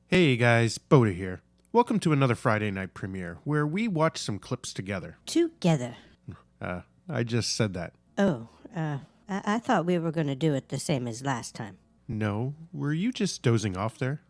Hey guys, Boda here. Welcome to another Friday night premiere where we watch some clips together. Together. I just said that. Oh, I thought we were going to do it the same as last time. No, were you just dozing off there?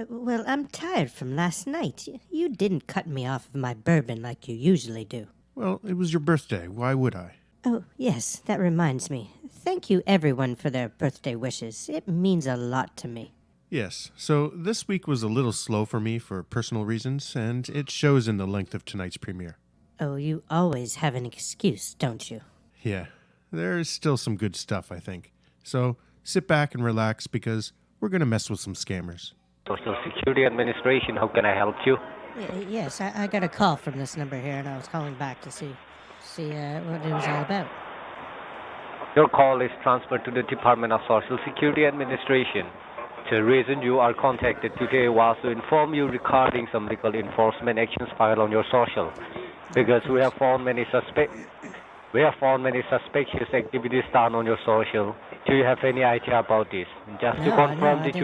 Well, I'm tired from last night. You didn't cut me off of my bourbon like you usually do. Well, it was your birthday. Why would I? Oh, yes, that reminds me. Thank you everyone for their birthday wishes. It means a lot to me. Yes, so this week was a little slow for me for personal reasons, and it shows in the length of tonight's premiere. Oh, you always have an excuse, don't you? Yeah, there's still some good stuff, I think. So sit back and relax because we're going to mess with some scammers. Social Security Administration, how can I help you? Yes, I got a call from this number here, and I was calling back to see what it was all about. Your call is transferred to the Department of Social Security Administration. The reason you are contacted today was to inform you regarding some legal enforcement actions filed on your social, because we have found many suspicious activities done on your social. Do you have any idea about this? Just to confirm, did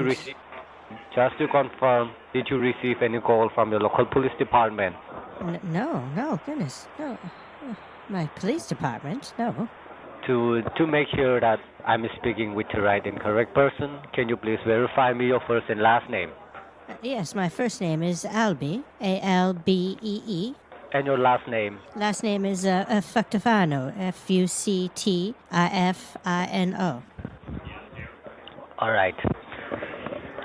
you receive any call from your local police department? No, goodness, no. My police department? No. To make sure that I'm speaking with the right and correct person, can you please verify me your first and last name? Yes, my first name is Albee, Albee. And your last name? Last name is Fuctifano, Fuctifino. All right.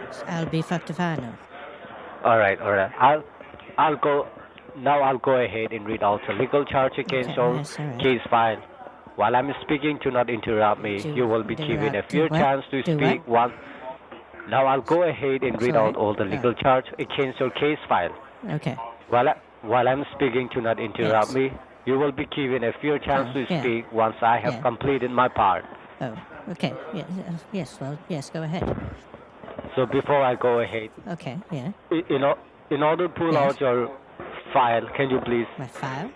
It's Albee Fuctifano. All right. I'll go ahead and read out the legal charge against your case file. While I'm speaking, do not interrupt me. You will be given a fair chance to speak once. Now I'll go ahead and read out all the legal charge against your case file. Okay. While I'm speaking, do not interrupt me. You will be given a fair chance to speak once I have completed my part. Oh, okay. Yes, go ahead. So before I go ahead. Okay, yeah. In order to pull out your file, can you please... My file?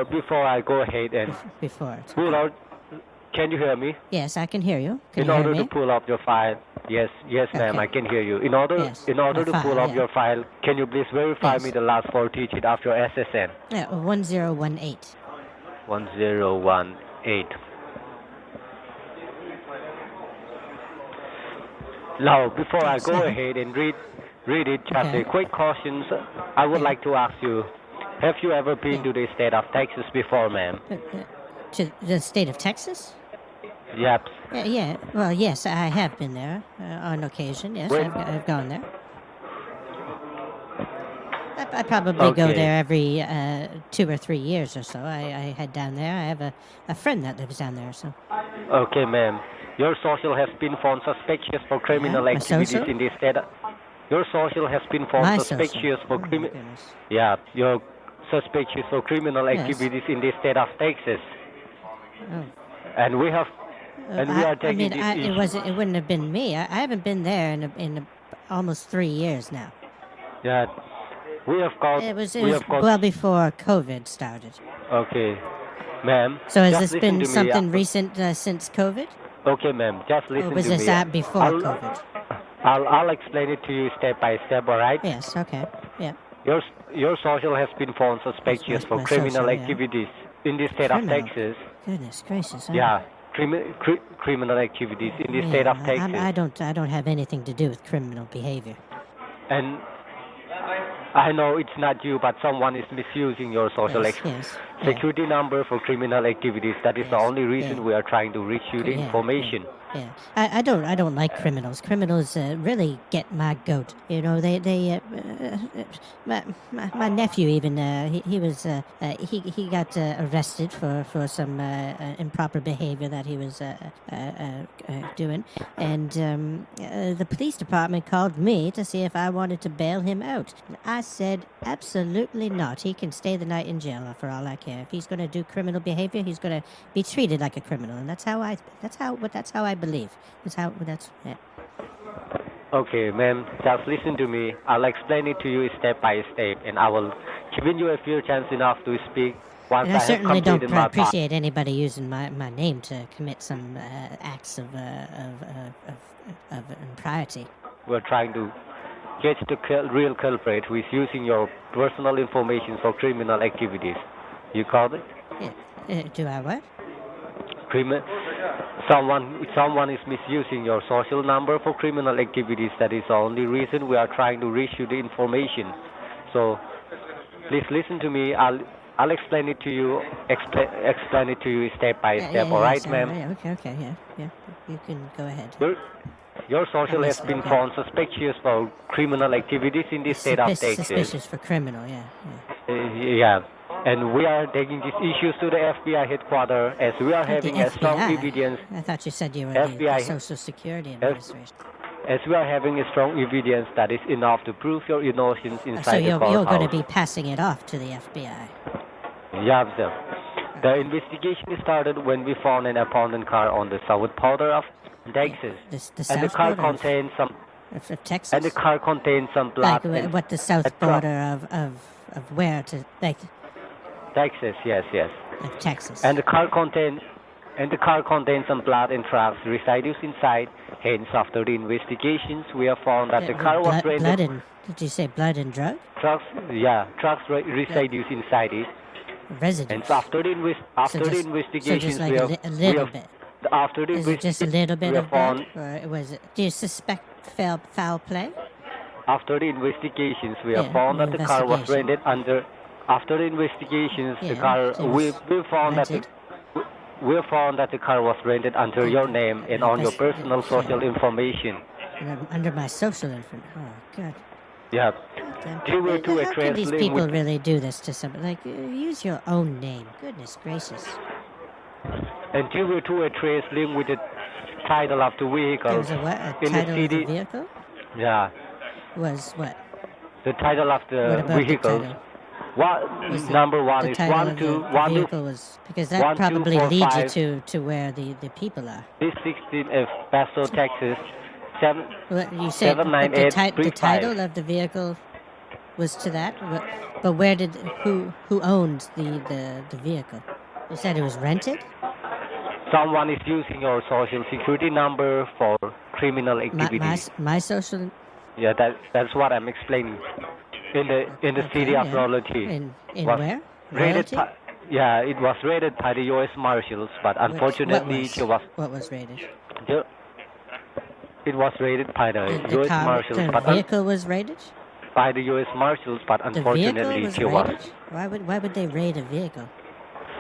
Before I go ahead and pull out, can you hear me? Yes, I can hear you. In order to pull up your file, yes, ma'am, I can hear you. In order to pull up your file, can you please verify me the last 4 digits of your SSN? Yeah, 1018. 1018. Now, before I go ahead and read it, just a quick question. I would like to ask you. Have you ever been to the state of Texas before, ma'am? To the state of Texas? Yep. Yeah. Well, yes, I have been there on occasion. Yes, I've gone there. I probably go there every 2 or 3 years or so. I head down there. I have a friend that lives down there. So. Okay, ma'am. Your social has been found suspicious for criminal activities in the state. Your social has been found suspicious for criminal. Yeah, your suspicious for criminal activities in the state of Texas. Oh. And we have, we are taking this issue. It wouldn't have been me. I haven't been there in almost 3 years now. Yeah, we have got. It was well before COVID started. Okay, ma'am. So has this been something recent since COVID? Okay, ma'am. Just listen to me. Or was this before COVID? I'll explain it to you step by step. All right? Yes. Okay. Yeah. Your social has been found suspicious for criminal activities in the state of Texas. Goodness gracious! Yeah, criminal activities in the state of Texas. I don't have anything to do with criminal behavior. And I know it's not you, but someone is misusing your social security number for criminal activities. That is the only reason we are trying to reach you the information. Yeah, I don't like criminals. Criminals really get my goat. You know, my nephew even he got arrested for some improper behavior that he was doing, and the police department called me to see if I wanted to bail him out. I said absolutely not. He can stay the night in jail for all I care. If he's going to do criminal behavior, he's going to be treated like a criminal, and that's how I believe. Yeah. Okay, ma'am, just listen to me. I'll explain it to you step by step, and I will give you a few chance enough to speak Once And I I have certainly don't completed my part, appreciate anybody using my name to commit some acts of impropriety. we're trying to catch the real culprit who is using your personal information for criminal activities. You call it? Yeah. Do I what? Someone is misusing your social number for criminal activities. That is the only reason we are trying to reach you the information. So please listen to me. I'll explain it to you. Explain it to you step by step. All right, ma'am. Yeah, okay, yeah. You can go ahead. Your social has been found suspicious for criminal activities in the state of Texas. Suspicious for criminal, yeah. Yeah. And we are taking these issues to the FBI headquarters as we are having a strong evidence. I thought you said you were the Social Security Administration. As we are having a strong evidence that is enough to prove your innocence inside so the courthouse. So you're going to be passing it off to the FBI? Yeah, sir. The investigation started when we found an abandoned car on the south border of Texas. And the car contained some... Of Texas? And the car contained some blood. Like what the south border of where to... Like, Texas, yes. Of Texas. And the car contained some blood and drugs residues inside. Hence, after the investigations, we have found that the car was rented. Did you say blood and drug? Drugs residues inside it. Residues. And so after the investigations, so just like a little bit. After the Is it just a little bit of blood, or was it? Do you suspect foul play? After the investigations, we have found that the car was rented under. After the investigations, the car we found that the car was rented under your name and on your personal social information. Under my social information. Oh, God. Yeah. How can these people really do this to somebody? Like, use your own name. Goodness gracious. And due to a trace linked with the title of the vehicle. There was a what? A title of the vehicle? Yeah. Was what? The title of the vehicle. Number one is 121. Vehicle was because that probably leads you to where the people are. This 16F Paso, Texas. You said the title of the vehicle was to that, but who owned the vehicle? You said it was rented? Someone is using your social security number for criminal activities. My social? Yeah, that's what I'm explaining. In the city of Royalty. In where? Royalty? It was raided by the U.S. Marshals, but unfortunately What was raided? It was raided by the U.S. Marshals. The vehicle was raided? By the U.S. Marshals, but unfortunately it was raided? Why would they raid a vehicle?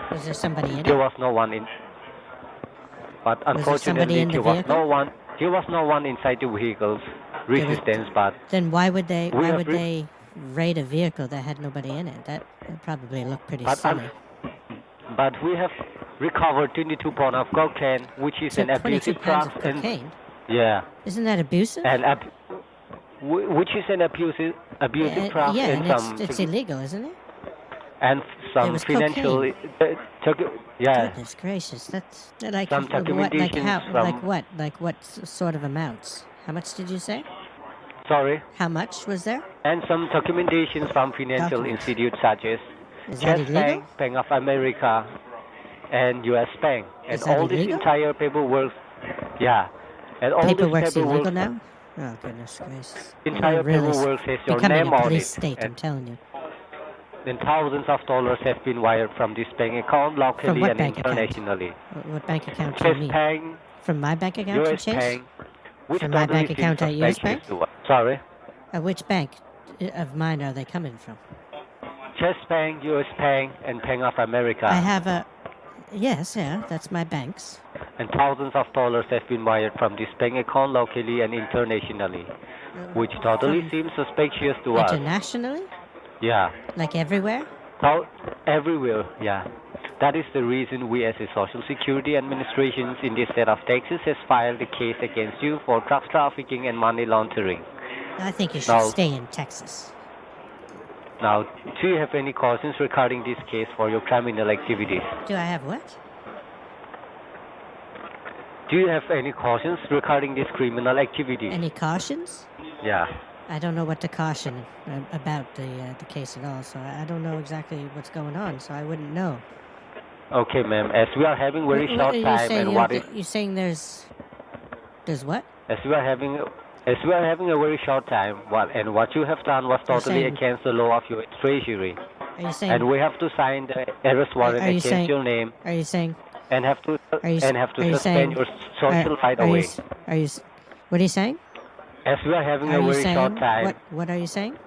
Was there somebody in it? There was no one in. But unfortunately, there was no one inside the vehicle's resistance. But then why would they raid a vehicle that had nobody in it? That probably looked pretty silly. But we have recovered 22 pounds of cocaine, which is an abusive drug. Cocaine? Yeah. Isn't that abusive? Which is an abusive drug. Yeah, and it's illegal, isn't it? And some financial. Goodness gracious, that's like some like what sort of amounts? How much did you say? Sorry? How much was there? And some documentations from financial institutes such as Chase Bank, Bank of America, and U.S. Bank. And all this entire paperwork, and all paperwork's illegal now? Oh, goodness gracious. Entire paperwork has your name a on police it. State, I'm telling you. Then thousands of dollars have been wired from this bank account locally and internationally. What bank account do you mean? Bank, from my bank account US to Chase? Bank, from my bank account at US Bank? Sorry? Which bank of mine are they coming from? Chase Bank, US Bank, and Bank of America. I have a... Yes, that's my banks. And thousands of dollars have been wired from this bank account locally and internationally, which totally seems suspicious to us. Internationally? Yeah. Like everywhere? Everywhere, yeah. That is the reason we as a Social Security Administration in the state of Texas has filed a case against you for drug trafficking and money laundering. I think you should stay in Texas. Now, do you have any cautions regarding this case for your criminal activities? Do I have what? Do you have any cautions regarding this criminal activity? Any cautions? Yeah. I don't know what to caution about the case at all, so I don't know exactly what's going on, so I wouldn't know. Okay, ma'am. As we are having very short time, and what is... You're saying there's what? As we are having a very short time, what you have done was totally against the law of your treasury. Are you saying? And we have to sign the arrest warrant against your name. Are you saying? And have to suspend your social right away. What are you saying? As we are having a very short time. What are you saying?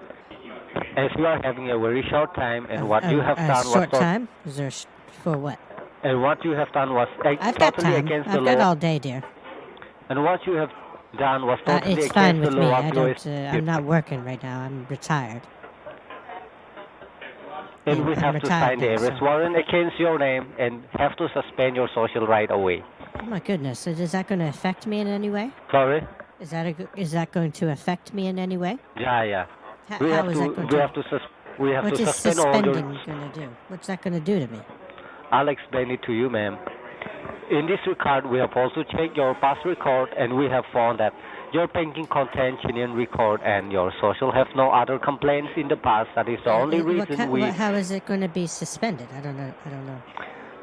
As we are having a very short time, and what you have done was... Short time? Is there for what? And what you have done was I've got totally time. against the law. I've got all day, dear. And what you have done was totally it's fine against with the law me. of your... I'm not working right now. I'm retired. And we have to sign the arrest warrant against your name and have to suspend your social right away. Oh my goodness! Is that going to affect me in any way? Sorry? Is that going to affect me in any way? Yeah. We have to suspend all your... What is suspending going to do? What's that going to do to me? I'll explain it to you, ma'am. In this record, we have also checked your past record, and we have found that your banking contains genuine record, and your social have no other complaints in the past. That is the only reason how is it going to be suspended? I don't know.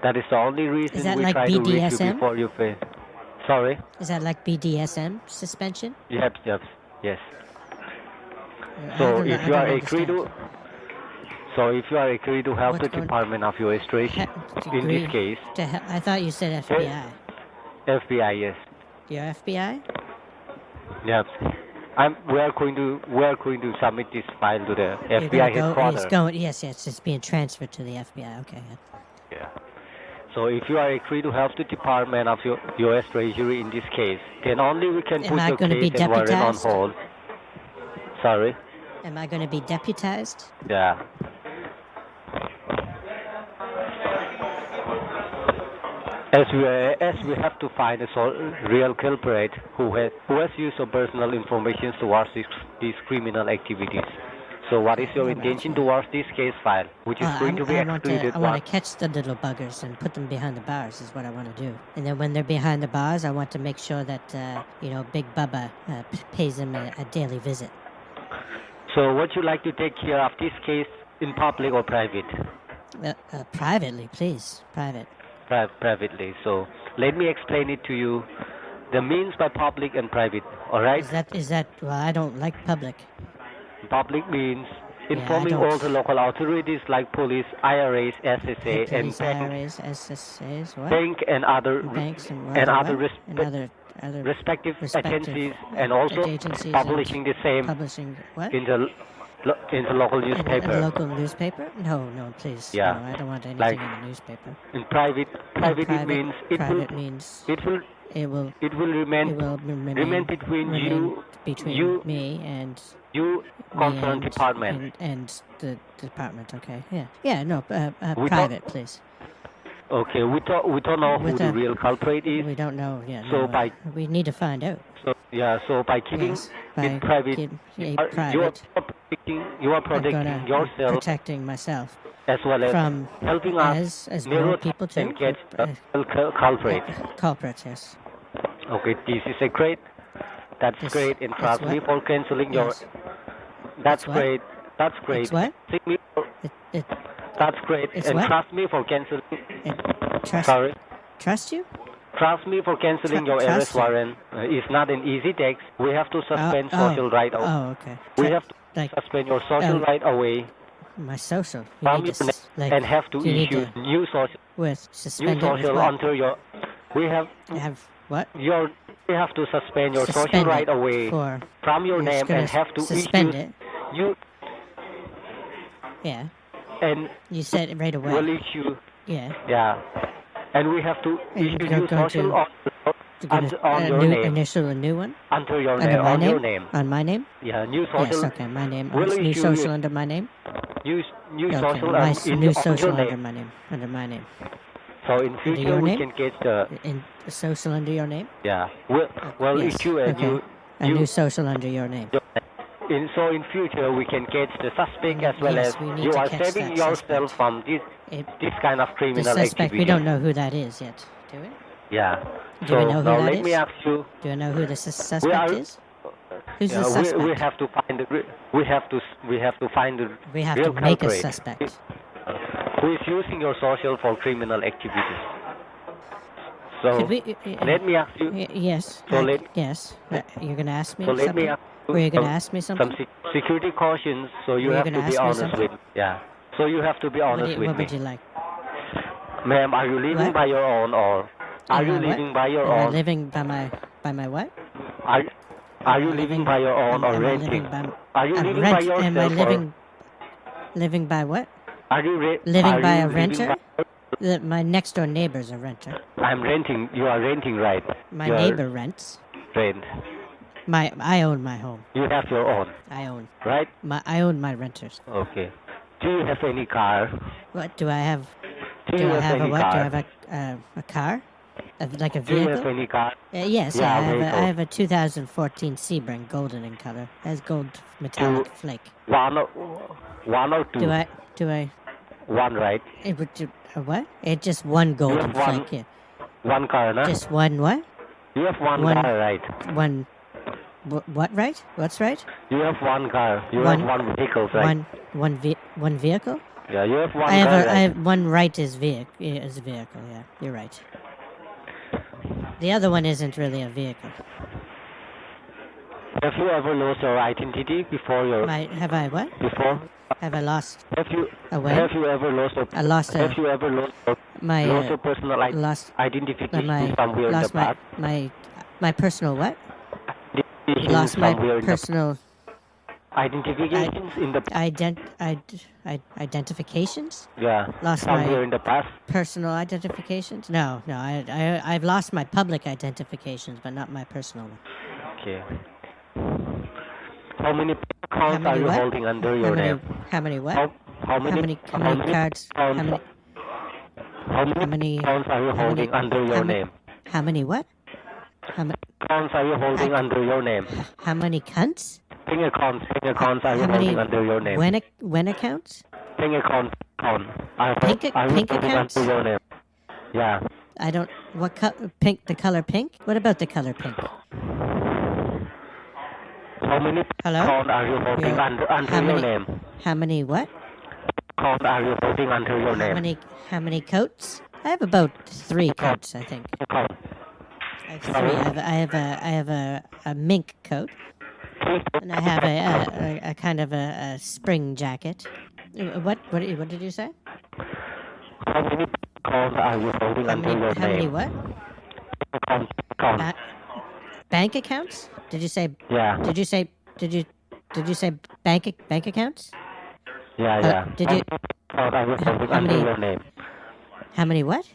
That is the only reason we try to reach you before you pay. Sorry? Is that like BDSM suspension? Yes. So if you are agree to help the Department of your Registration in this case... I thought you said FBI. FBI, yes. You're FBI? Yes. We are going to submit this file to the FBI headquarters. Yes, it's being transferred to the FBI. Okay. Yeah. So if you are agree to help the Department of your U.S. Treasury in this case, then only we can put your case and warrant on hold. Sorry? Am I going to be deputized? Yeah. As we have to find a real culprit who has used your personal information towards these criminal activities. So what is your intention towards this case file, which is going to be excluded? I want to catch the little buggers and put them behind the bars is what I want to do. And then when they're behind the bars, I want to make sure that, Big Bubba pays them a daily visit. So would you like to take care of this case in public or private? Privately, please. Private. Privately. So let me explain it to you. The means by public and private, all right? Is that? Well, I don't like public. Public means informing all the local authorities like police, IRAs, SSA, and IRAs, SSAs, what? Bank and other banks and other respective agencies, and also publishing the same publishing what? in the local newspaper. In the local newspaper? No, please. Yeah. No, I don't want anything in the newspaper. In private it means it will remain between me and you concerned department and the department. Okay. Yeah. No. Private, please. Okay. We don't know who the real culprit is. We don't know. Yeah. So we need to find out. So by keeping it private, you are protecting yourself, protecting myself, as well as from helping us as more people to and get culprit. Culprits, yes. Okay, this is a great. That's great. And trust me for canceling your. That's great. That's great. It's what? That's great. And trust me for canceling. Sorry. Trust you? Trust me for canceling your arrest warrant. It's not an easy task. We have to suspend social right away. Oh, okay. We have to suspend your social right away. My social? And have to issue new social. With suspended new social under your. We have what? We have to suspend your social right away from your name and have to suspend issue. You. Yeah. And you said it right away. We'll issue. Yeah. Yeah. And we have to issue new social on your name. Initial a new one? Under your name. On your name. On my name? Yeah, new social. Yes, okay, my name. We'll new social under my name? New social new social under my name. Under my name. So in future we can get the... In social under your name? Yeah. We'll issue a new social under your name. So in future we can get the suspect as well as you are saving yourself from this kind of criminal activity. We don't know who that is yet, do we? Yeah. Do we know who that is? Let me ask you. Do you know who the suspect is? Who's the suspect? We have to find the we have to find the We have real to make a culprit. suspect. Who is using your social for criminal activities? So Could we, let me ask you. yes. So yes. You're gonna ask me So let something. me ask you Were you gonna ask me something? some security cautions. So you Were you have gonna to be ask me honest something? with. Yeah. So you have to be honest with What me. would you like? Ma'am, are you living What? by your own or are Am you I what? living by your Am I own? living by my what? Are Am you I living by your own or am I renting? living by? Are you I'm living by yourself Am I or living by what? are you Living are by you a living renter? My next door neighbor's a renter. I'm renting. You are renting, right? My You are neighbor rents. rent. I own my home. You have your own, I own. right? I own my renters. Okay. Do you have any car? What do I have? Do you I have have a any what? car? Do I have a car? Like a Do you have vehicle? any car? Yes, Yeah, I have. vehicle. I have a 2014 Sebring, golden in color. Has gold metallic flake. One or two? Do I? One, right? It would do what? It's just one golden have one- flake. Yeah. One car, no? Just one what? You have one one- car, right? One. What right? What's right? You have one car. You One- have one vehicle, right? One vehicle? Yeah, you have one I have car, a right? I have one right is vehicle. Is a vehicle. Yeah, you're right. The other one isn't really a vehicle. Have you ever lost your identity before your Have I what? before? Have I lost Have you a what? have you ever lost your I lost a have you ever lost your, my lost your personal lost identification my somewhere in lost the my past? my personal what? Identification Lost my somewhere in the personal identifications in the identifications. yeah Lost somewhere my in the past. personal identifications. No, I've lost my public identifications, but not my personal one. Okay. How many accounts many are you what? holding under your name? How many what? How many How many cards? How many? how many accounts are you how many- holding under your how many- name? How many what? Accounts are you holding under your name? How many cunts? Ping accounts are you How many holding under your name? when accounts? Ping account are Pink you accounts? holding under your name? Yeah. I don't. What pink? The color pink? What about the color pink? How many Hello? accounts are you holding Yeah. under How your many- name? How many what? Accounts are you holding under your name? How many coats? I have about 3 coats, I think. Account. I have 3. I have a mink coat, and I have a kind of a spring jacket. What did you say? How many accounts are you holding under your How many name? what? Account. Bank accounts? Did you say? Yeah. Did you say? Did you say bank accounts? Yeah, yeah. Did you? How many accounts are you holding how under many- your name? How many what?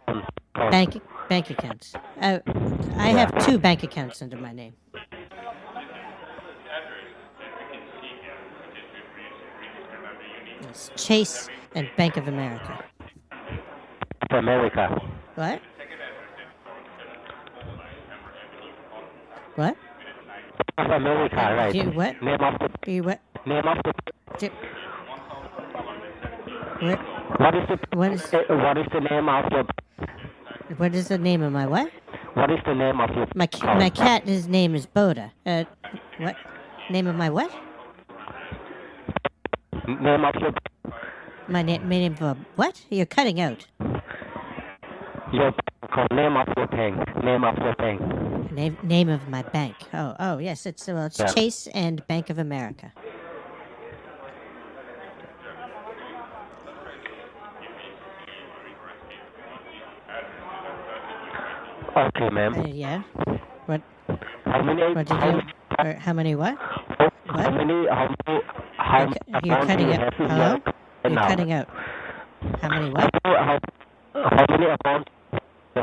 Account. Bank accounts. I have 2 bank accounts under my name. It's Chase and Bank of America. America. What? What? Of America, right? What? Name of the You what? name of the Di- Where, what is the what is what is the name of your what is the name of my what? what is the name of your My cat. His name is Boda. What? Name of my what? name of your My name of what? You're cutting out. your name of your bank? Name of your bank. Name of my bank. Oh yes, it's Yeah. Chase and Bank of America. Okay, ma'am. Yeah. What? How many? What did you? How many what? How What? many? You're amount do cutting you out. have in Hello? your You're now? cutting out. How many what? How many amount?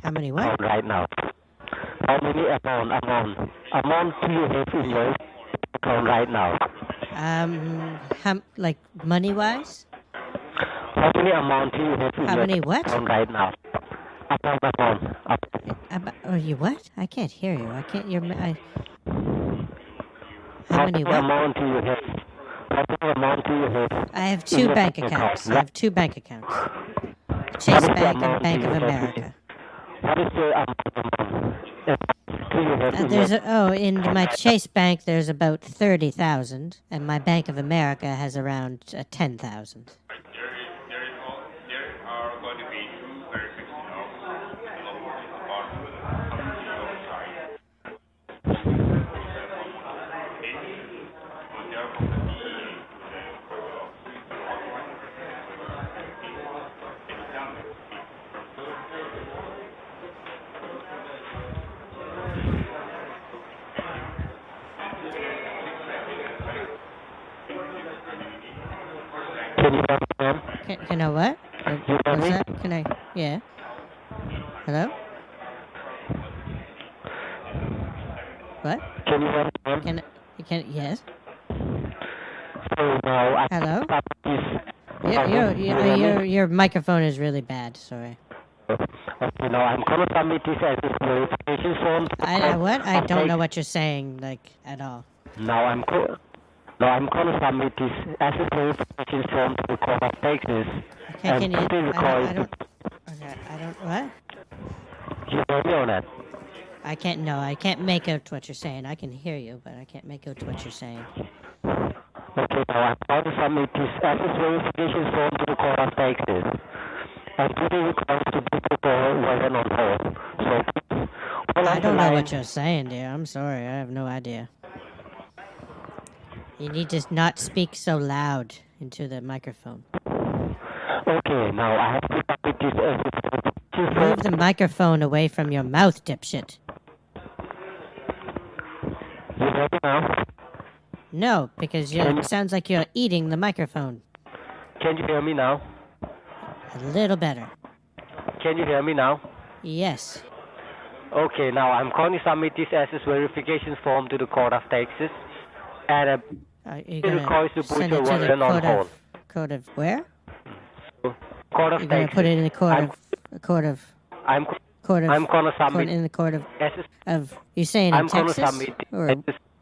How many what? Account right now? How many amount do you have in your account right now? Like money wise? How many amount do you have in How your many what? account right now? Amount. You what? I can't hear you. I can't. How How many many what? amount do you have? How many amount do you have? I have in 2 your bank bank accounts. I account? have 2 bank accounts. Chase What is the Bank and amount Bank you of have? America. What is the amount? do you have in my Chase Bank there's about 30,000, and my Bank of America has around 10,000. There are going to be two verifications of the local department side. But they are from the DEA Can you hear me, ma'am? Can I what? You hear me? That? Can I? Yeah. Hello? What? Can you hear me, ma'am? Yes. So now I Hello? stop this. Your microphone is really bad. Sorry. Okay, now I'm gonna submit this as a verification form. What? I don't know what you're saying, like, at all. Now I'm gonna submit this as a verification form to the Court of Texas. Okay, and can you? please I don't. What? You hear me or not? I can't make out what you're saying. I can hear you, but I can't make out what you're saying. Okay, now I'm going to submit this as a verification form to the Court of Texas. And today requires to be prepared weapon on hold. So please, I don't know what you're saying, dear. I'm sorry. I have no idea. You need to not speak so loud into the microphone. Okay, now I have to submit this as a verification form. Move the microphone away from your mouth, dipshit. You hear me now? No, because it sounds like you're eating the microphone. Can you hear me now? A little better. Can you hear me now? Yes. Okay, now I'm going to submit this as a verification form to the Court of Texas. And You're it gonna requires to put send your it to the weapon on hold. court of where? Court of You're gonna Texas. put it in the I'm gonna submit in the court of as a you saying in I'm gonna Texas submit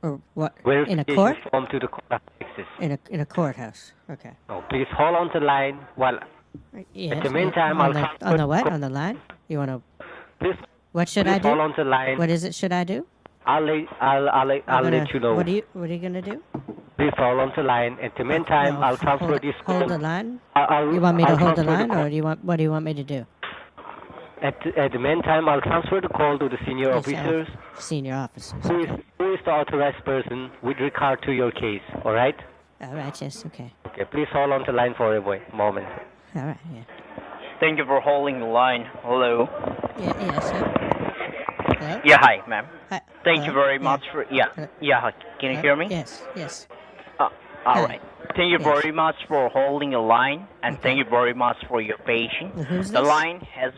or what? In a verification court? form to the Court of Texas. In a courthouse. Okay. Oh, please hold on the line while Yes. the meantime, on I'll the, on the what? On the line? You wanna? please What should I do? hold on the line. What is it? Should I do? I'll let you know. What are you gonna do? Please hold on the line. At the meantime, I'll transfer this call. Hold the line. I'll, You want me to I'll hold the transfer line, or what do you want me to do? At the meantime, I'll transfer the call to the senior Yes, officers Senior officers. who is Okay. who is the authorized person with regard to your case. All right? All right. Yes. Okay. Okay. Please hold on the line for a moment. All right. Yeah. Thank you for holding the line. Hello. Yeah. Yes. Hello? Yeah, hi, ma'am. Hi. Thank you Hello? very much for hi. Can you hear me? Yes. Yes. All Hi. right. Thank you Yes. very much for holding the line, and thank you very much for your patience. Who's The this? line has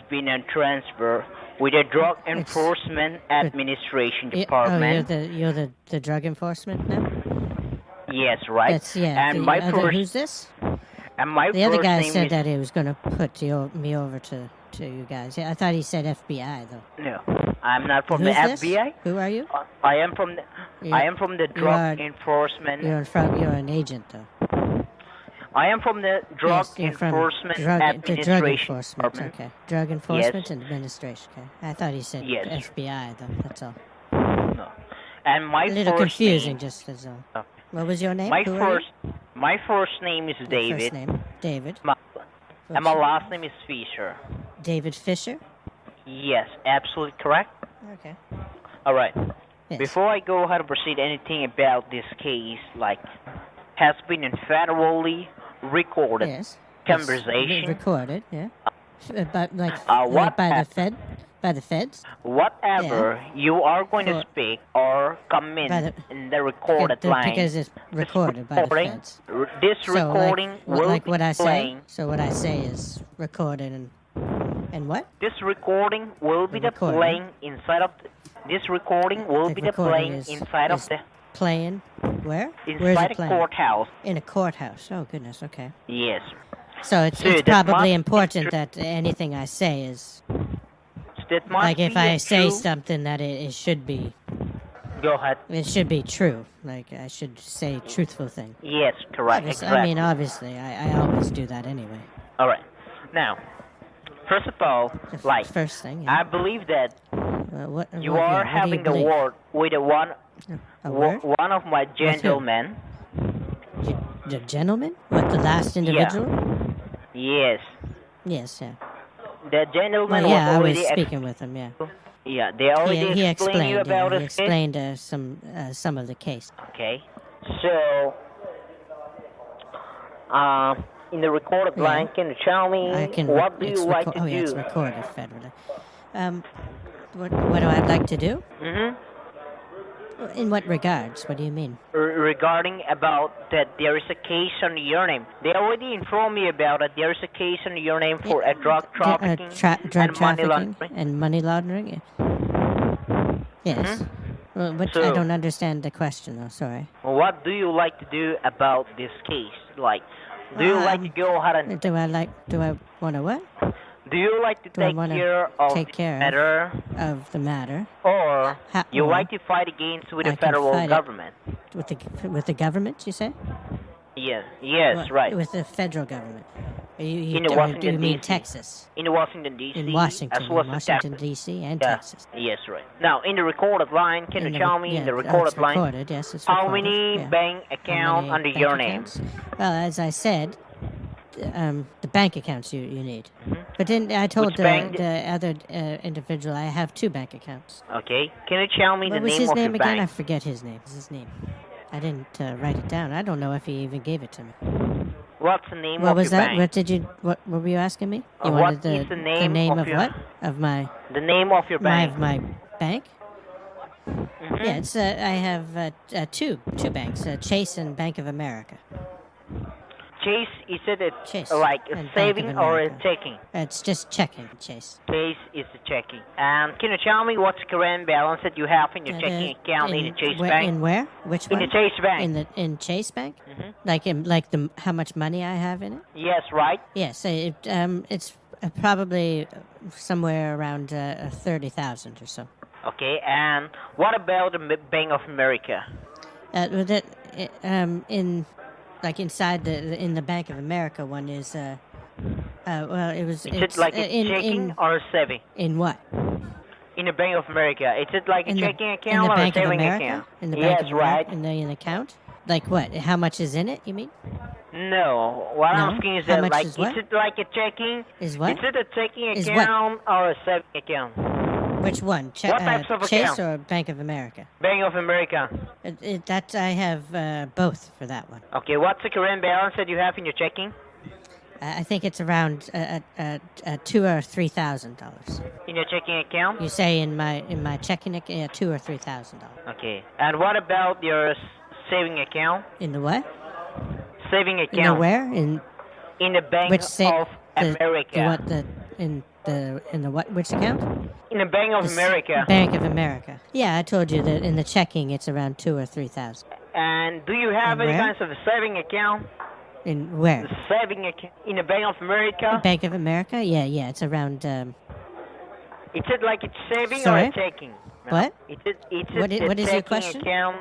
been transferred with the Drug Enforcement Administration Department. You're the drug enforcement now. Yes, right. That's And who's this? And my The other first guy name said is, that he was gonna put me over to you guys. Yeah, I thought he said FBI though. No, I'm not from Who's the this? FBI. Who are you? I am from the Drug Enforcement. You're an agent though. I am from the Drug Yes, you're from Enforcement the drug Administration enforcement. Department. Okay, drug enforcement and administration. Okay, I thought he said Yes. FBI though. That's all. No. And my A little first confusing, name, just as all. Okay. What was your name? my Who are first name is you? David. First name David. And my last name is Fisher. David Fisher. Yes, absolutely correct. Okay. All right. Yes. Before I go ahead and proceed anything about this case, has been in federally recorded Yes. conversation. Recorded. Yeah. But what by the hap- Fed. By the feds. Whatever you are going to For- speak or comment By the- in the recorded line. Because it's recorded by the recording- feds. This So, recording will like be what I say. playing. So what I say is recorded and what? This recording will be the recording. playing inside of this recording will The be the recording playing is- inside is of the Playing where? Where's inside it the playing? courthouse. In a courthouse. Oh goodness. Okay. Yes. So it's So that probably must- important that anything I say is That must like if be I a say true- something that it should be Go ahead. it should be true. Like I should say truthful thing. Yes, correct. Obviously, Exactly. I mean, obviously, I always do that anyway. All right. Now, first of all, The like first thing. I Yeah. believe that You are having a word with one of my gentlemen. The gentleman? What, the last individual? Yes. Yes, yeah. The gentleman Well, yeah, I was was speaking with him, yeah. Yeah, they already He explained you about he explained some of the case. Okay. So, in the recorded line, can you tell me what do you like to do? Oh, yeah, it's recorded federally. What do I like to do? Mm-hmm. In what regards? What do you mean? Regarding about that there is a case on your name. They already informed me about it. There is a case on your name for a drug trafficking drug and money laundering. And money laundering? Yeah. Yes. Well, but So- I don't understand the question, though. Sorry. What do you like to do about this case? Like, do you like to go ahead and Do I want to what? do you like to Do I take wanna care of take the care matter, of the matter or you or like to fight against with I the can federal fight it. government? with the government? You say? Yes, Well, right. With the federal government. You, In do Washington, you mean D.C. Texas? In Washington D.C. In Washington, as well as Washington Texas. D.C. and Yeah. Texas. Yes, right. Now, in the recorded line, can you tell me in the it's recorded line recorded, yes, it's how recorded, many yeah. bank How accounts many under bank your name? accounts? Well, as I said, the bank accounts you need. But then I told Which bank? the other individual I have 2 bank accounts. Okay. Can you tell me What the was name his of name your again? I bank? forget his name. What's his name? I didn't write it down. I don't know if he even gave it to me. What's the name What of was your that? bank? What did you? What were you asking me? You What wanted is the name of your- what? Of my The name of your bank. my bank? Mhm. Yeah, it's I have two banks, Chase and Bank of America. Chase, is it a, Chase like a and Bank saving of or a America. checking? It's just checking, Chase. Chase is the checking. And can you tell me what's the current balance that you have in your checking account in the Chase Bank? In where? Which In one? the Chase Bank. In Chase Bank? Mhm. Like how much money I have in it? Yes, right. Yes, it's probably somewhere around 30,000 or so. Okay, and what about the Bank of America? With it, in like inside in the Bank of America one is well it was Is it like a checking or a saving? in what? In the Bank of America, is it like a checking in account the or Bank a of saving America? account? In the Yes, Bank of America, right. in the account? Like what? How much is in it? You mean? No, what No? I'm asking is How that much like is what? it like a checking? Is what? Is it a checking Is what? account or a saving account? Which one? What types of Chase account? or Bank of America? Bank of America. That I have both for that one. Okay, what's the current balance that you have in your checking? I think it's around $2,000 or $3,000. In your checking account? You say in my checking account, $2,000 or $3,000. Okay. And what about your saving account? In the what? Saving account. In the where? In the Bank Which of America. You want in the what? Which account? In the Bank of America. Bank of America. Yeah, I told you that in the checking it's around 2,000 or 3,000. And do you have In any where? kinds of a saving account? In where? The saving account in the Bank of America? Bank of America? Yeah, it's around. Is it like it's saving Sorry? or a checking? No. What? Is it What a what is your checking question? account?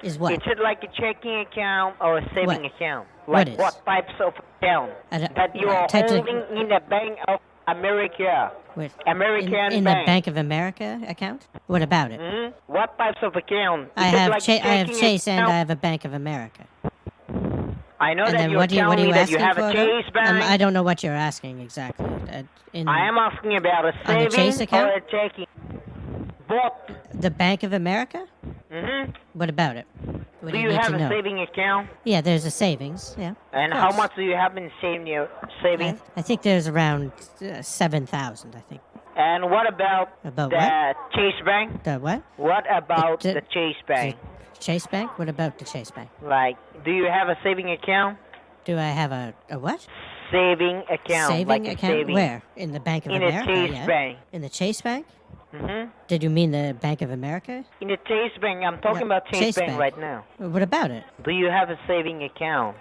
Is what? Is it like a checking account or a saving What? account? What Like is? what types of account I don't- that you are types of- holding in the Bank of America? Wait, American in the Bank. Bank of America account? What about it? Hmm? What types of account? I Is it have like I have checking Chase and account? I have a Bank of America. I know And that then you're what are you telling me that you asking have for? a though? Chase Bank. I don't know what you're asking exactly. I am asking about a On the saving Chase or account? a checking. Both. The Bank of America? Mm-hmm. What about it? What Do you you need have to a know? saving account? Yeah, there's a savings. Yeah. And of how course. much do you have in saving? I think there's around 7,000. I think. And what about About the what? Chase Bank? The what? What about The- the Chase Bank? The Chase Bank? What about the Chase Bank? Like, do you have a saving account? Do I have a what? Saving account. Saving like a account? saving. Where? In the Bank of In the America? Chase yeah. Bank. In the Chase Bank? Mm-hmm. Did you mean the Bank of America? In the Chase Bank. I'm talking No, about Chase, Chase Bank Bank. right now. What about it? Do you have a saving account?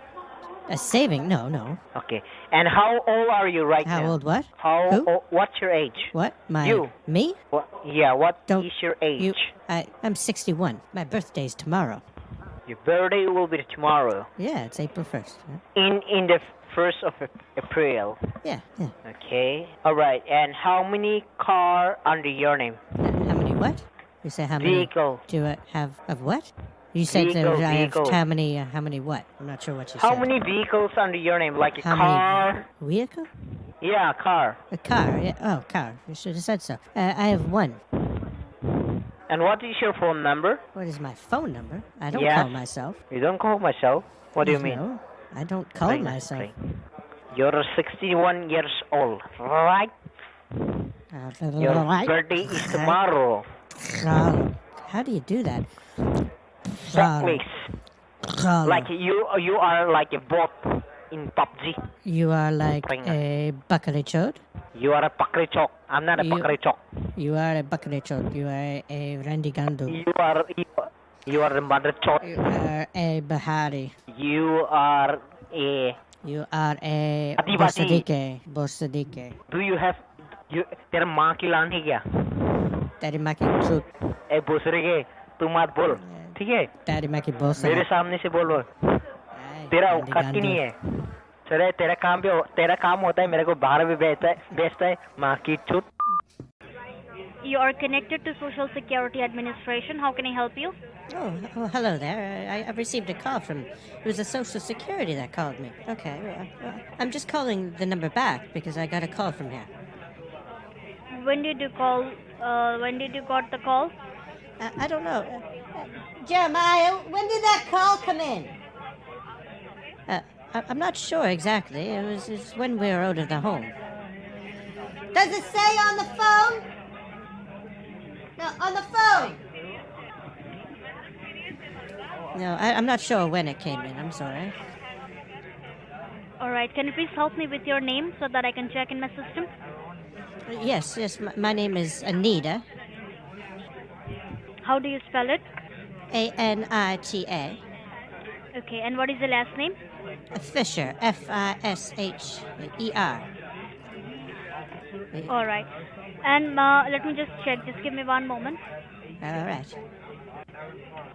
A saving? No. Okay. And how old are you right How now? old? What? How Who? What's your age? What? You. Me? What? Yeah, what is Don't your age? You? I'm 61. My birthday's tomorrow. Your birthday will be tomorrow. Yeah, it's April 1st. Yeah. In the 1st of April. Yeah. Okay. All right. And how many car under your name? what? You say how many? Vehicle. Do I have of what? You said that I have Vehicle. how many what? I'm not sure what you How said. many vehicles under your name? Like a How car? many vehicle? Yeah, car. A car. Yeah. Oh, car. You should have said so. I have one. And what is your phone number? What is my phone number? I don't Yes. call myself. You don't call myself. What do you mean? No, I don't call Right, myself. right. You're 61 years old, right? Your birthday is tomorrow. How do you do that? Please. Like you are like a bot in PUBG. You are like Bring a bakarichod. You are a pakrichok. I'm not a pakrichok. You are a bakarichod. You are a randigandu. You are a mother chok. You are a bahari. You are a Adivasi. Bosadike. Do you have तेरा माँ की लान है क्या? तेरी माँ की चूत. ए भोसरे के तू मत बोल, ठीक है? तेरी माँ की बोसरी. मेरे सामने से बोल. तेरा औकात की नहीं है. चले तेरा काम होता है मेरे को बाहर भी बेचता है माँ की चूत. You are connected to Social Security Administration. How can I help you? Oh, hello there. I received a call from... It was the Social Security that called me. Okay. I'm just calling the number back because I got a call from here. When did you call? When did you got the call? I don't know. Jeremiah, when did that call come in? I'm not sure exactly. It's when we were out of the home. Does it say on the phone? No, on the phone. No, I'm not sure when it came in. I'm sorry. All right. Can you please help me with your name so that I can check in my system? Yes. My name is Anita. How do you spell it? Anita. Okay. And what is the last name? Fisher. Fisher. All right. And let me just check. Just give me one moment. All right.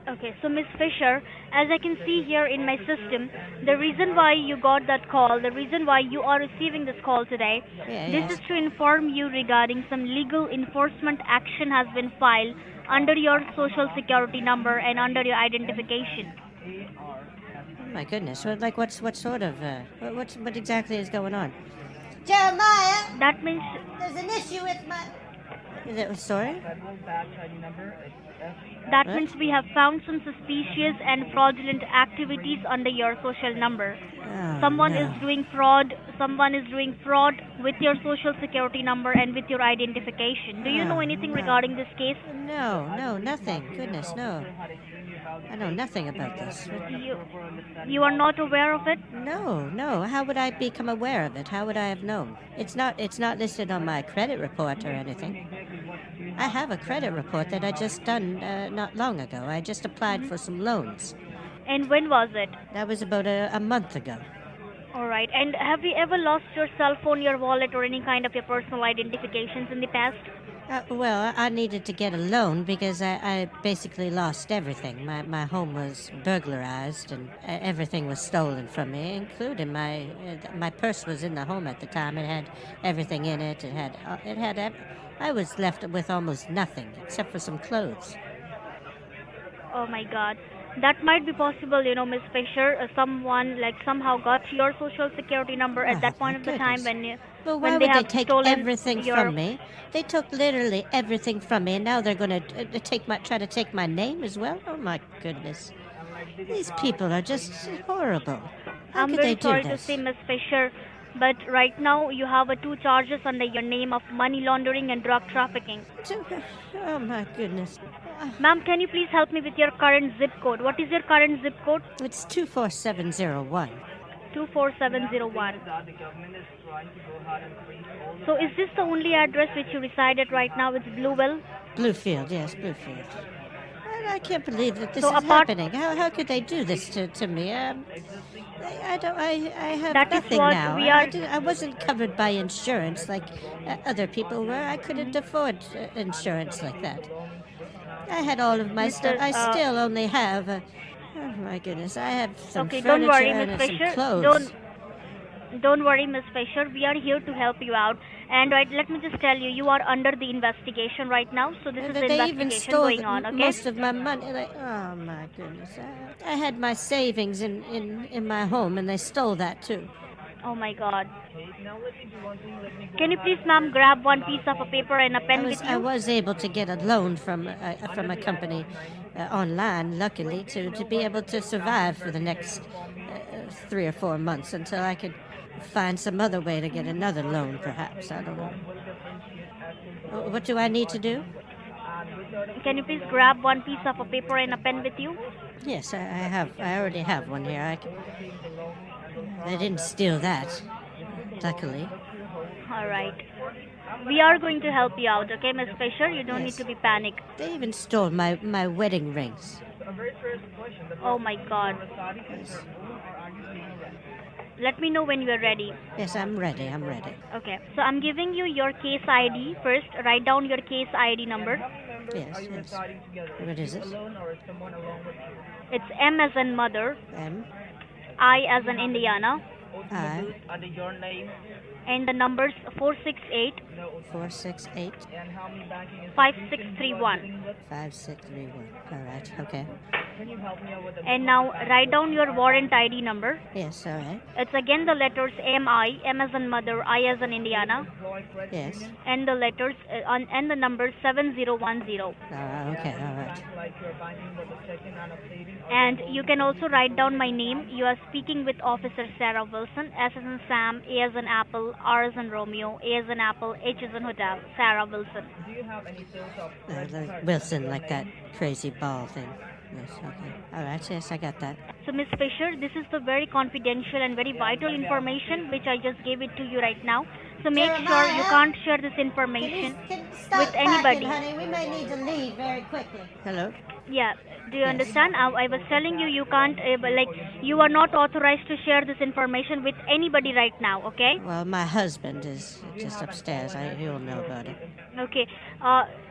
Okay, so Miss Fisher, as I can see here in my system, the reason why you got that call, the reason why you are receiving this call today, this is to inform you regarding some legal enforcement action has been filed under your social security number and under your identification. Oh my goodness! What sort of what exactly is going on? Jeremiah, That means there's an issue with my. Sorry? That means we have found some suspicious and fraudulent activities under your social number. Oh, Someone no. is doing fraud with your social security number and with your identification. Do you know anything regarding this case? No, nothing. Goodness, no. I know nothing about this. You are not aware of it? No. How would I become aware of it? How would I have known? It's not listed on my credit report or anything. I have a credit report that I just done not long ago. I just applied for some loans. And when was it? That was about a month ago. All right. And have you ever lost your cell phone, your wallet, or any kind of your personal identifications in the past? Well, I needed to get a loan because I basically lost everything. My home was burglarized and everything was stolen from me, including my purse was in the home at the time. It had everything in it. I was left with almost nothing except for some clothes. Oh my God. That might be possible, Miss Fisher. Someone somehow got your social security number at that point of the time when Well, when why they would have they take stolen everything your... from me? They took literally everything from me, and now they're going to try to take my name as well. Oh my goodness, these people are just horrible. How I'm could very they do sorry to this? say, Miss Fisher, but right now you have 2 charges under your name of money laundering and drug trafficking. Oh my goodness. Ma'am, can you please help me with your current zip code? What is your current zip code? It's 24701. 24701. So is this the only address which you reside at right now? It's Bluewell? Bluefield, yes, Bluefield. I can't believe that this So is happening. How could they do this to me? I have That is nothing what now. we are- I wasn't covered by insurance like other people were. I couldn't afford insurance like that. I had all of my stuff. I still only have. Oh my goodness! I have some Okay, furniture don't worry, and Miss some Fisher. clothes. Don't worry, Miss Fisher. We are here to help you out. And right, let me just tell you, you are under the investigation right now. So this is the They even investigation stole going on. Okay. most of my money. Oh my goodness! I had my savings in my home, and they stole that too. Oh my God. Can you please, ma'am, grab one piece of a paper and a pen with I you? was able to get a loan from a company online, luckily, to be able to survive for the next 3 or 4 months until I could find some other way to get another loan, perhaps. I don't know. What do I need to do? Can you please grab one piece of a paper and a pen with you? Yes, I have. I already have one here. They didn't steal that, luckily. All right. We are going to help you out, okay, Miss Fisher? You don't need to be panicked. They even stole my wedding rings. Oh my God. Let me know when you are ready. Yes, I'm ready. Okay. So I'm giving you your case ID first. Write down your case ID number. Yes. What is it? It's M as in mother. M. I as in Indiana. I. And the numbers 468 468 5631. 5631. All right. Okay. And now write down your warrant ID number. Yes. All right. It's again the letters M-I, M as in mother, I as in Indiana. Yes. And the letters and the number 7010. Okay. All right. And you can also write down my name. You are speaking with Officer Sarah Wilson. S as in Sam, A as in Apple, R as in Romeo, A as in Apple, H as in Hotel. Sarah Wilson. Wilson, like that crazy ball thing. Yes. Okay. All right. Yes, I got that. So, Miss Fisher, this is the very confidential and very vital information which I just gave it to you right now. So make sure you can't share this information with anybody. Honey, we may need to leave very quickly. Hello. Yeah. Do you understand? I was telling you you can't, you are not authorized to share this information with anybody right now, okay? Well, my husband is just upstairs. He'll know about it. Okay.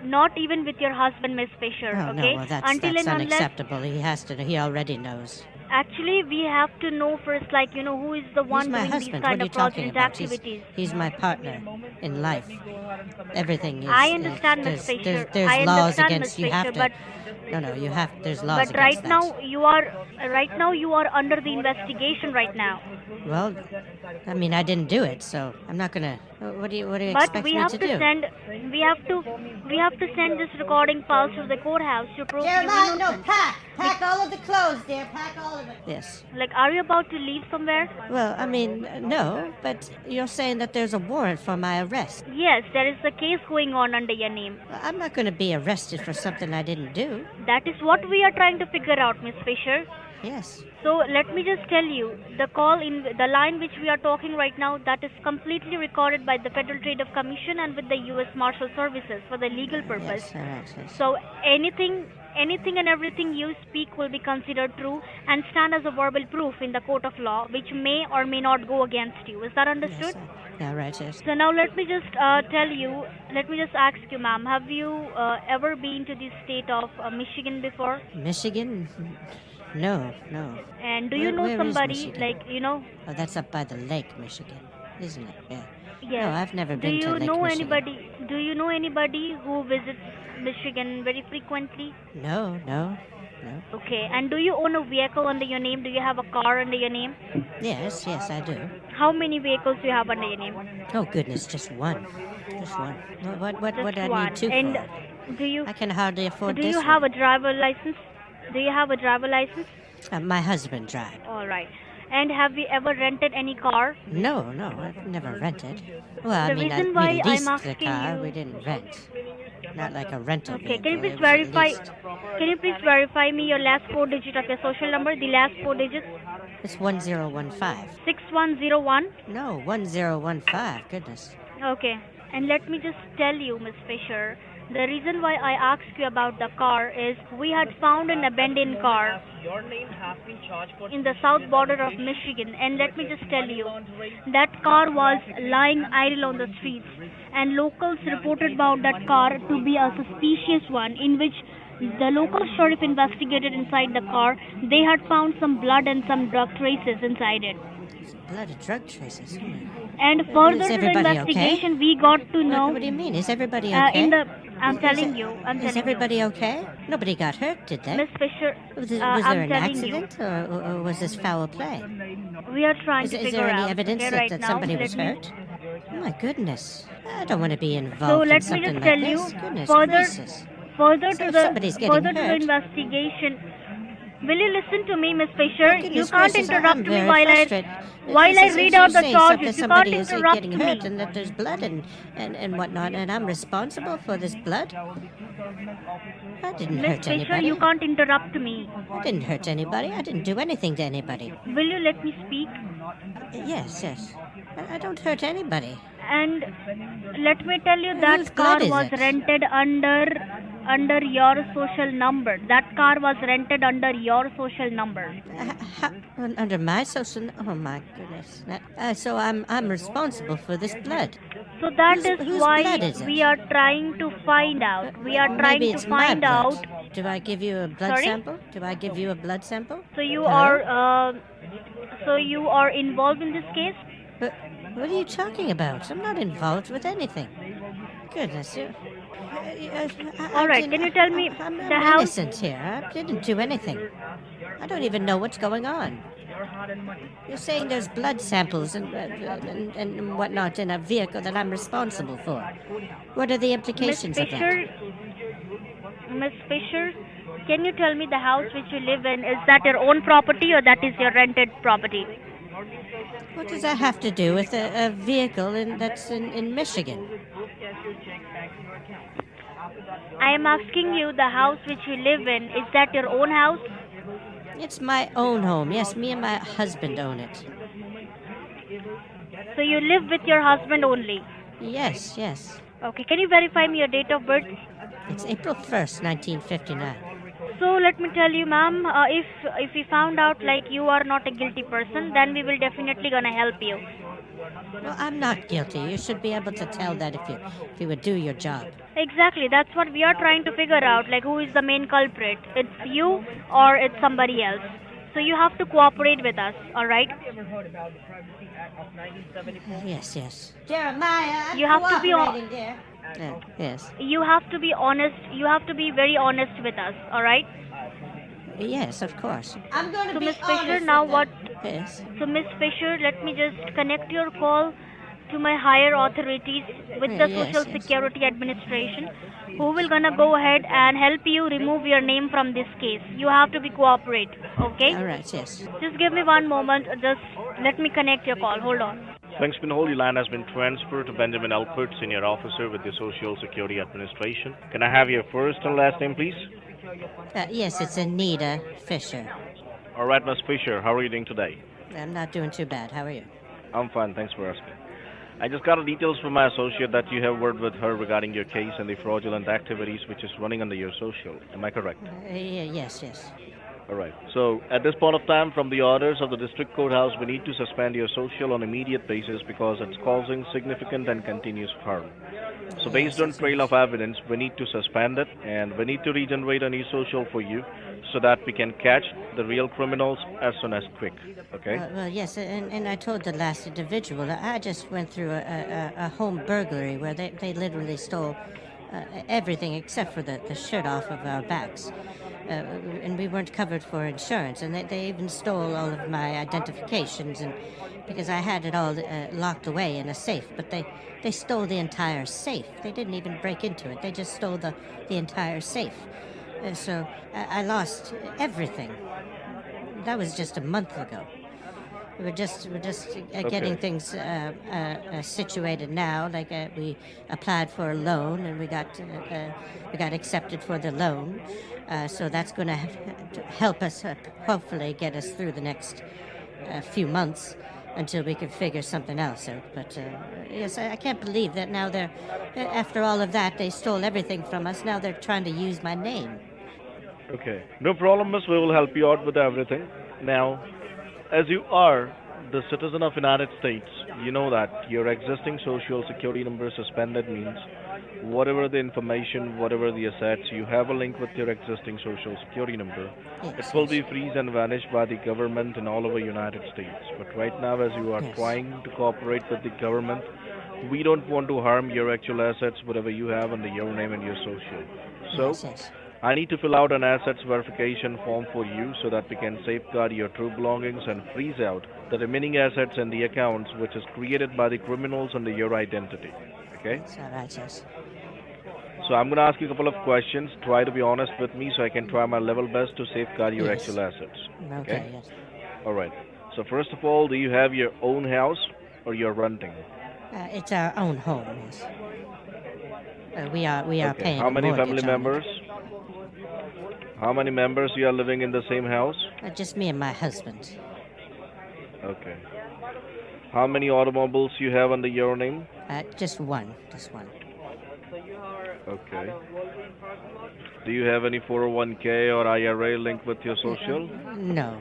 Not even with your husband, Miss Fisher, Oh, okay? no, well, that's Unless unacceptable. He has to. He already knows. Actually, we have to know first, who is the one He's my doing husband. these What kind are of you talking fraudulent about? activities. He's my partner in life. Everything is. I understand, Miss Fisher. There's I laws understand, against Miss you have Fisher, to. but No, you have. There's laws but against right now you are under the investigation right now. Well, I mean, I didn't do it, so I'm not gonna. What do you But expect we me have to to do? we have to send this recording files to the courthouse to prove Jeremiah, no, pack all of the clothes, dear. Pack all of it. Yes. Like, are you about to leave somewhere? Well, I mean, no, but you're saying that there's a warrant for my arrest. Yes, there is a case going on under your name. I'm not going to be arrested for something I didn't do. That is what we are trying to figure out, Miss Fisher. Yes. So let me just tell you, the line which we are talking right now, that is completely recorded by the Federal Trade Commission and with the U.S. Marshal Services for the legal purpose. Yes, all right, yes. So anything and everything you speak will be considered true and stand as a verbal proof in the court of law, which may or may not go against you. Is that understood? Yeah, right, yes. So now let me just ask you, ma'am, have you ever been to the state of Michigan before? Michigan? No. And do you know where is somebody, Michigan? Oh, that's up by the lake, Michigan, isn't it? Yeah. Yeah. No, I've never been to Lake Michigan. Do you know anybody who visits Michigan very frequently? No. Okay. And do you own a vehicle under your name? Do you have a car under your name? Yes, I do. How many vehicles do you have under your name? Oh, goodness, just one. What I one. need two And for? I can hardly afford this. Do you have a driver license? Do you have a driver license? My husband drives. All right. And have you ever rented any car? No, I've never rented. Well, The I mean, reason we why leased I'm the asking car. you- We didn't rent. Not like a rental Okay. Can you vehicle, please it was verify? leased. Can you please verify me your last 4 digits of your social number? The last 4 digits. It's 1015. 6101. No, 1015. Goodness. Okay. And let me just tell you, Miss Fisher, the reason why I asked you about the car is we had found an abandoned car in the south border of Michigan, and let me just tell you, that car was lying idle on the streets, and locals reported about that car to be a suspicious one in which The local sheriff investigated inside the car. They had found some blood and some drug traces inside it. Blood and drug traces. And further Is to the everybody investigation, okay? we got to know. What do you mean? Is everybody okay? I'm telling you. Is everybody okay? Nobody got hurt, did they? Miss Fisher, Was there an accident, or was this foul play? We are trying to Is figure there any out. evidence Okay, that, right that now, somebody let was me- hurt? Oh my goodness! I don't want to be involved So in let me something just like tell you, this. Goodness further gracious. further So to if the somebody's getting further to the hurt- investigation. Will you listen to me, Miss Fisher? You Goodness can't gracious, interrupt I'm me very while frustrated. I read out the charges. You can't Somebody is interrupt getting me. hurt and that there's blood and whatnot, and I'm responsible for this blood. I didn't Miss hurt Fisher, anybody. you can't interrupt me. I didn't hurt anybody. I didn't do anything to anybody. Will you let me speak? Yes. I don't hurt anybody. And let me tell you, Whose that car blood is was it? rented under your social number. That car was rented under your social number. Under my social... Oh, my goodness. So I'm responsible for this blood. So that Whose- is whose why blood is it? we are trying to find out. We are trying Maybe to it's my find blood. out. Do I give you a blood Sorry? sample? Do I give you a blood sample? So you Hello? are involved in this case? But what are you talking about? I'm not involved with anything. Goodness, All right, can you tell me I'm the house? innocent here. I didn't do anything. I don't even know what's going on. You're saying there's blood samples and whatnot in a vehicle that I'm responsible for. What are the Miss implications of that? Fisher, Miss Fisher, can you tell me the house which you live in, is that your own property or that is your rented property? What does that have to do with a vehicle that's in Michigan? I am asking you, the house which you live in, is that your own house? It's my own home. Yes, me and my husband own it. So you live with your husband only? Yes. Okay, can you verify me your date of birth? It's April 1st, 1959. So let me tell you, ma'am, if we found out like you are not a guilty person, then we will definitely gonna help you. Well, I'm not guilty. You should be able to tell that if you would do your job. Exactly, that's what we are trying to figure out, like who is the main culprit. It's you or it's somebody else. So you have to cooperate with us, alright? Yes. Jeremiah, You have to be cooperating, dear. Yes. You have to be honest, you have to be very honest with us, alright? Yes, of course. I'm going to So be Miss Fisher, honest now with what? them. Yes. So Miss Fisher, let me just connect your call to my higher authorities with the Yes, Social yes. Security Administration, who will gonna go ahead and help you remove your name from this case. You have to be cooperate, okay? All right, yes. Just give me one moment. Just let me connect your call. Hold on. Thanks been hold. Your line has been transferred to Benjamin Alpert, Senior Officer with the Social Security Administration. Can I have your first and last name, please? Yes, it's Anita Fisher. All right, Ms. Fisher, how are you doing today? I'm not doing too bad. How are you? I'm fine, thanks for asking. I just got the details from my associate that you have worked with her regarding your case and the fraudulent activities which is running under your social. Am I correct? Yes. All right. So at this point of time, from the orders of the district courthouse, we need to suspend your social on immediate basis because it's causing significant and continuous harm. So based on trail of evidence, we need to suspend it and we need to regenerate a new social for you so that we can catch the real criminals as soon as quick. Okay? Well, yes, and I told the last individual, I just went through a home burglary where they literally stole everything except for the shirt off of our backs. And we weren't covered for insurance, and they even stole all of my identifications, and because I had it all locked away in a safe, but they stole the entire safe. They didn't even break into it. They just stole the entire safe. So I lost everything. That was just a month ago. We're just getting things situated now. Like we applied for a loan and we got accepted for the loan. So that's going to help us hopefully get us through the next few months until we can figure something else out. But yes, I can't believe that now after all of that, they stole everything from us. Now they're trying to use my name. Okay. No problem, miss. We will help you out with everything. Now, as you are the citizen of United States, you know that your existing social security number suspended means whatever the information, whatever the assets, you have a link with your existing social security number. It will be freeze and vanish by the government in all over United States. But right now, as you are trying to cooperate with the government, we don't want to harm your actual assets, whatever you have under your name and your social. So, I need to fill out an assets verification form for you so that we can safeguard your true belongings and freeze out the remaining assets in the accounts which is created by the criminals under your identity. Okay? That's all right, yes. So I'm going to ask you a couple of questions. Try to be honest with me so I can try my level best to safeguard your actual assets. Okay, yes. All right. So first of all, do you have your own house or you're renting? It's our own home, yes. We are paying How many mortgage family on members? How many members you are living in the same house? Just me and my husband. Okay. How many automobiles you have under your name? Just one. Okay. Do you have any 401k or IRA linked with your social? No.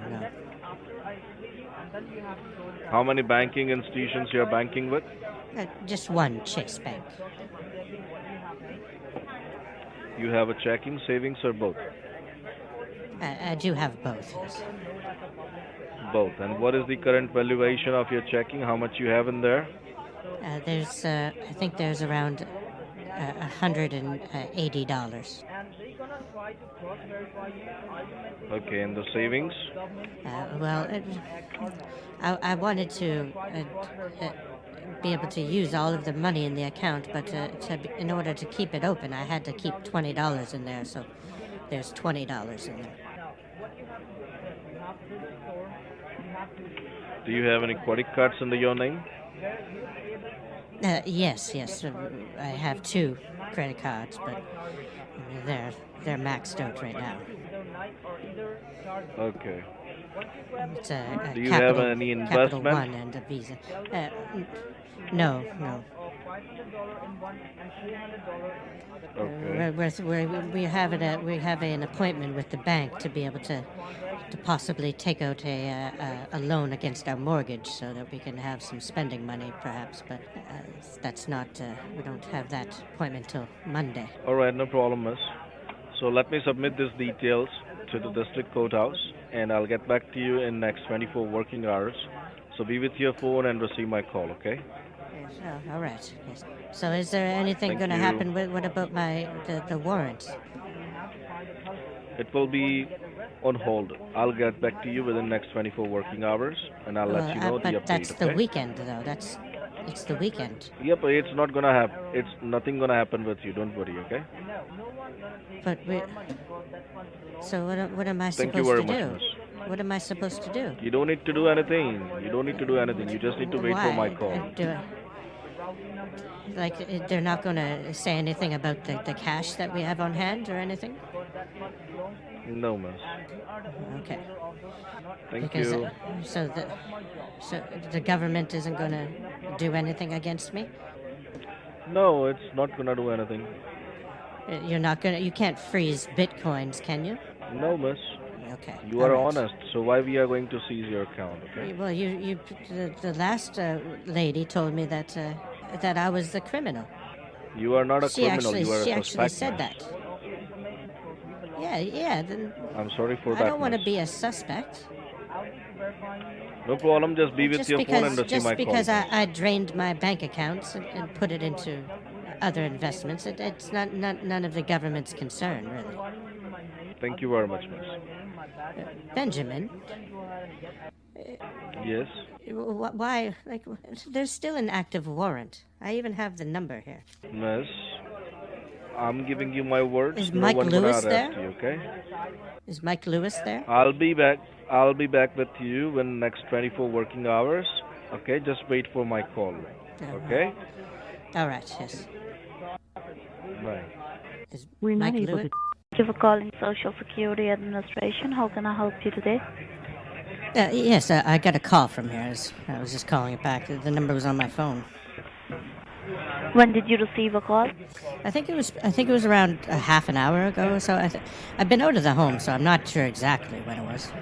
How many banking institutions you are banking with? Just one, Chase Bank. You have a checking, savings, or both? I do have both, yes. Both. And what is the current valuation of your checking? How much you have in there? There's, I think there's around $180. Okay, and the savings? Well, I wanted to be able to use all of the money in the account, but in order to keep it open, I had to keep $20 in there, so there's $20 in there. Do you have any credit cards under your name? Yes. I have 2 credit cards, but they're maxed out right now. Okay. It's a Do you Capital, have any Capital investment? One and a Visa. No. Okay. We have an appointment with the bank to be able to possibly take out a loan against our mortgage so that we can have some spending money, perhaps. But that's not. We don't have that appointment till Monday. All right, no problem, miss. So let me submit these details to the district courthouse, and I'll get back to you in next 24 working hours. So be with your phone and receive my call, okay? Yes, all right. Yes. So is there anything going to happen with what about the warrant? It will be on hold. I'll get back to you within next 24 working hours, and I'll let you know the update. But that's the weekend, though. It's the weekend. Yeah, but it's not gonna happen. It's nothing gonna happen with you. Don't worry, okay? But so what am I Thank supposed you very to much, do? miss. What am I supposed to do? You don't need to do anything. You just need to wait for my call. Like, they're not going to say anything about the cash that we have on hand or anything? No, miss. Okay. Thank Because, you. So the government isn't going to do anything against me? No, it's not gonna do anything. You can't freeze bitcoins, can you? No, miss. Okay. You are all right. honest, so why we are going to seize your account, okay? Well, the last lady told me that I was the criminal. You are not a criminal. You are She a actually suspect. said miss. that. Yeah. Then I'm sorry for that. I don't want to miss. be a suspect. No problem. Just be with your phone and receive my call. Just because I drained my bank accounts and put it into other investments, it's not none of the government's concern, really. Thank you very much, miss. Benjamin, Yes. why? Like, there's still an active warrant. I even have the number here. Miss, I'm giving you my word. Is no Mike one Lewis gonna arrest there? you, okay? Is Mike Lewis there? I'll be back with you in next 24 working hours. Okay, just wait for my call. Okay? All right. Yes. Bye. Is We're not Mike able Lewis? to. Thank you for calling Social Security Administration. How can I help you today? Yes, I got a call from here. I was just calling it back. The number was on my phone. When did you receive a call? I think it was around a half an hour ago or so. I've been out of the home, so I'm not sure exactly when it was.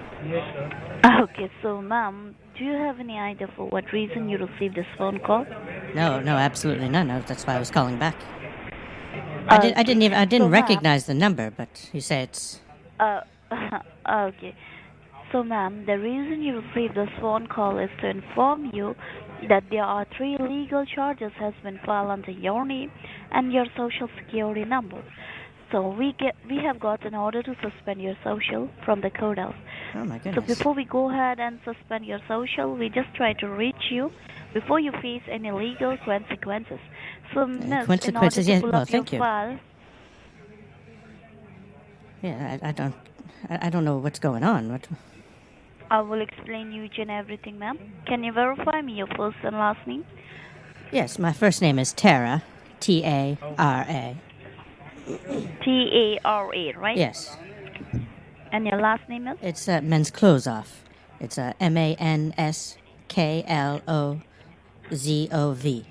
Okay, so ma'am, do you have any idea for what reason you received this phone call? No, absolutely none. That's why I was calling back. I didn't So, ma'am, recognize the number, but you say it's. okay. So, ma'am, the reason you received this phone call is to inform you that there are 3 legal charges has been filed under your name and your social security number. So we have got an order to suspend your social from the courthouse. Oh my So goodness. before we go ahead and suspend your social, we just try to reach you before you face any legal consequences. So, miss, consequences, in yes. order to pull Well, up your thank you. file, Yeah, I don't know what's going on. What? I will explain you each and everything, ma'am. Can you verify me your first and last name? Yes, my first name is Tara, Tara. Tara, right? Yes, And your last name is? it's Men's Clothes Off. It's MANSKLOZOV.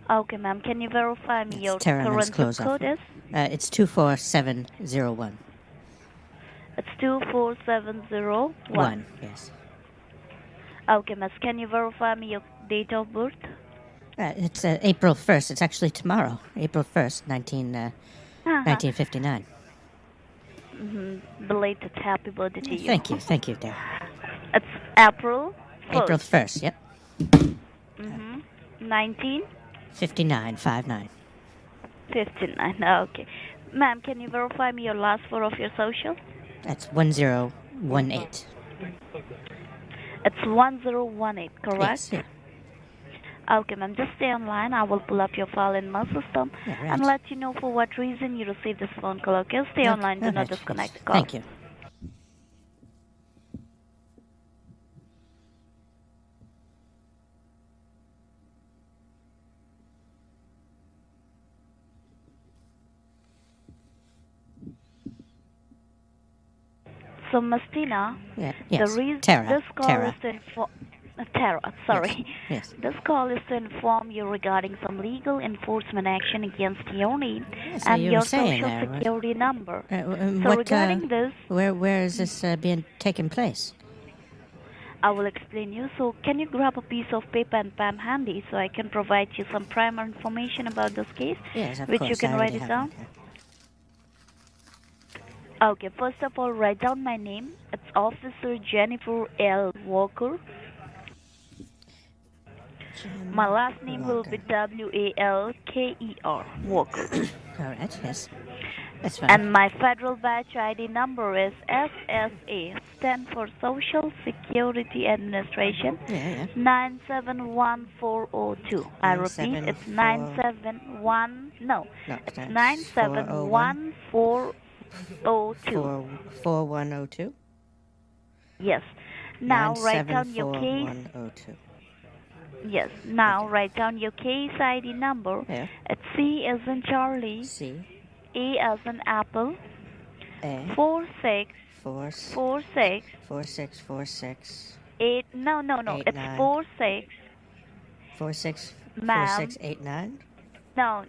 Okay, ma'am. Can you verify me It's your Tara Men's current zip Clothes Off. code is? It's 24701. It's 24701. One. Yes. Okay, miss. Can you verify me your date of birth? It's April 1st. It's actually tomorrow, April 1st, 1959. Belated happy birthday to you. Thank you, dear. It's April 1st. April 1st, yep. 1959. 59. Okay. Ma'am, can you verify me your last 4 of your social? That's 1018. It's 1018, correct? Yes, yeah. Okay, ma'am. Just stay online. I will pull up your file in my system Yeah, right. and let you know for what reason you received this phone call. Okay? Stay online. Do not disconnect the call. Thank you. So, Miss Tina, Yeah, the yes. reason Tara. this call Tara. is to inform. Tara, sorry. Yes. This call is to inform you regarding some legal enforcement action against your name Yes, and you were your saying social there, security number. So what, regarding this, where is this being taking place? I will explain you. So can you grab a piece of paper and pen handy so I can provide you some primer information about this case, Yes, of which course. you can I write already it have down? one here. Okay, first of all, write down my name. It's Officer Jennifer L. Walker. My last name will be Walker. Walker. All right, yes. That's fine. And my federal badge ID number is SSA, stand for Social Security Administration, Yeah. 971402. I repeat, it's 97142. 4102. Yes. Now write down your case. 9744102. Yes. Now write down your case ID number. Yeah. It's C as in Charlie, C. A as in Apple, A. 46 4 46 46 46 8. No. 8, It's 9. 46. 46 Ma'am. 4689. No.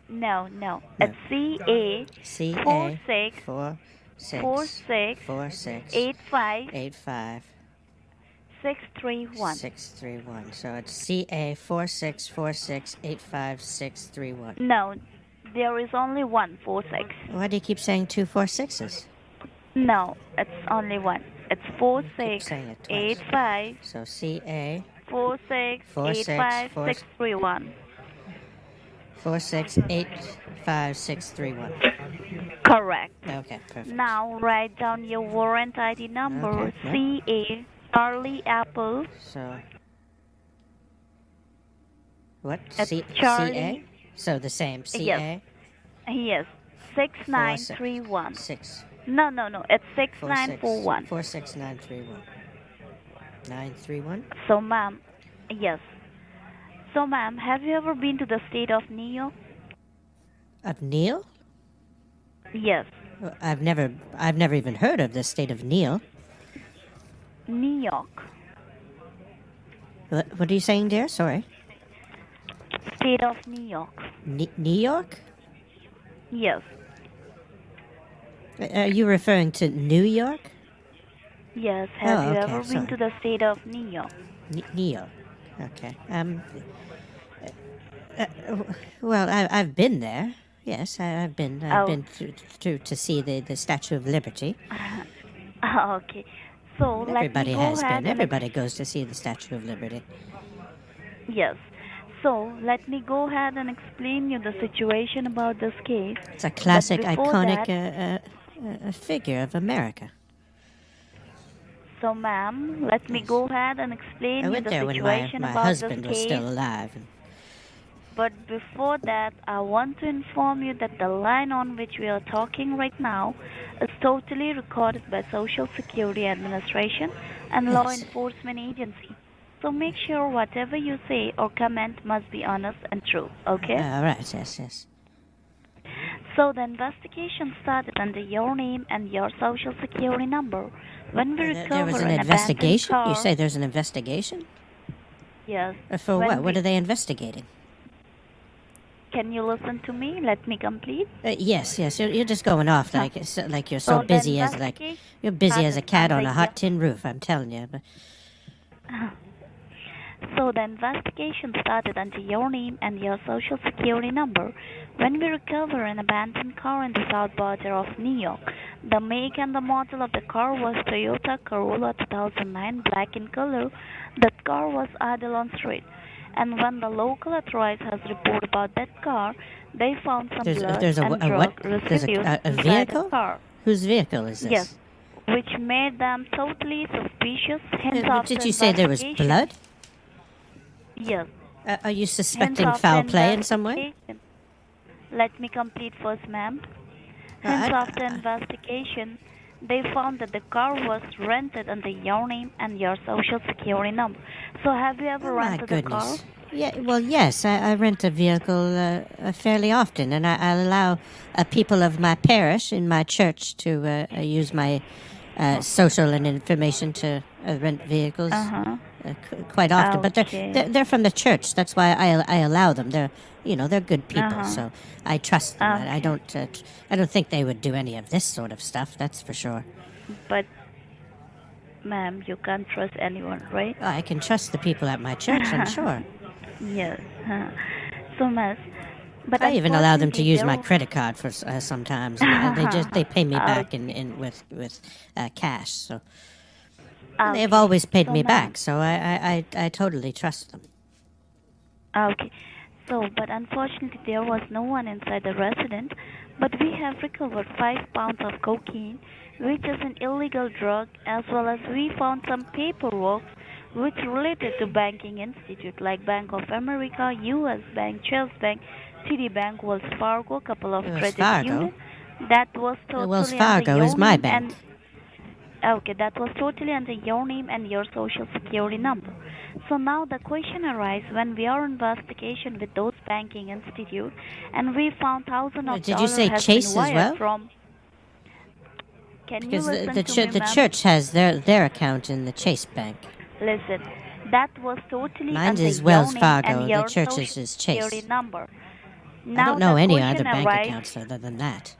It's CA C. 46 46 46 46 85 85 631. 631. So it's CA 464685 No, there is only one 46. Why do you keep saying 2 4 6s? No, it's only one. It's Keep 46 saying it twice. 85 So CA 46 46 85 631. 4685631. Correct. Okay, perfect. Now write down your warrant ID number. Okay, CA Charlie Apple. So what? It's CA? Charlie. So the same. CA? Yes. 6931. 6 No. It's 6941. 46931. 931? So, ma'am, yes. So, ma'am, have you ever been to the state of New York? Of Neil? Yes. I've never even heard of the state of Neil. New York. What are you saying, dear? Sorry. State of New York. New York? Yes. Are you referring to New York? Yes. Have you okay, ever been sorry. to the state of New York? New York. Okay. Well, I've been there. Yes, I've been through to see the Statue of Liberty. Okay. So Everybody let me go has ahead been. and Everybody goes to see the Statue of Liberty. yes. So let me go ahead and explain you the situation about this case. It's a classic, before iconic that- figure of America. So, ma'am, let me go ahead and explain I you went the there when situation my about husband this was case. still alive. But before that, I want to inform you that the line on which we are talking right now is totally recorded by Social Security Administration and law Yes. enforcement agency. So make sure whatever you say or comment must be honest and true, okay? All right, yes. So the investigation started under your name and your Social Security number. When we recover There was an abandoned investigation? car, You say there's an investigation? yes. For when what? What we- are they investigating? Can you listen to me? Let me complete. Yes. You're just going off like you're so So the busy as you're busy as a cat on a hot investigation- tin roof. I'm telling you. But So the investigation started under your name and your Social Security number. When we recover an abandoned car in the south border of New York, the make and the model of the car was Toyota Corolla 2009, black in color. That car was idle on street. And when the local authorities has reported about that car, they found some blood there's a and what? drug There's residues a inside vehicle? the car. Whose vehicle is this? Yes, which made them totally suspicious. Hence, after Did you say there was investigation- blood? Yes. Are you suspecting Hence, foul after play in some way? investigation- Let me complete first, ma'am. Hence, after investigation, they found that the car was rented under your name and your Social Security number. So, have you ever Oh, my rented a car? goodness. Yeah, well, yes, I rent a vehicle fairly often, and I allow people of my parish in my church to use my social and information to rent vehicles quite often. But Okay. they're from the church. That's why I allow them. They're good people, so I trust them. I don't think they would do any of this sort of stuff. That's for sure. But, ma'am, you can't trust anyone, right? I can trust the people at my church. I'm sure. Yes. So, miss. But I even allow them to unfortunately, use my there- credit card for sometimes. And they pay me back with cash. So they've always paid So, me ma'am. back. So I totally trust them. Okay. So, but unfortunately, there was no one inside the residence. But we have recovered 5 pounds of cocaine, which is an illegal drug, as well as we found some paperwork which related to banking institute like Bank of America, U.S. Bank, Chase Bank, TD Bank, Wells Fargo, couple of Wells credit Fargo? unions. That was totally Wells under Fargo your is my name bank. Okay, that was totally under your name and your Social Security number. So now the question arises when we are investigation with those banking institute and we found thousands of Did you dollars say has Chase been as wired well? from. Can you Because listen the to me, the ma'am? church has their account in the Chase Bank. Listen, that was totally Mine under is your Wells name Fargo, and the your church's Social is Chase. Security number. I Now don't know the any question other bank arises- accounts other than that.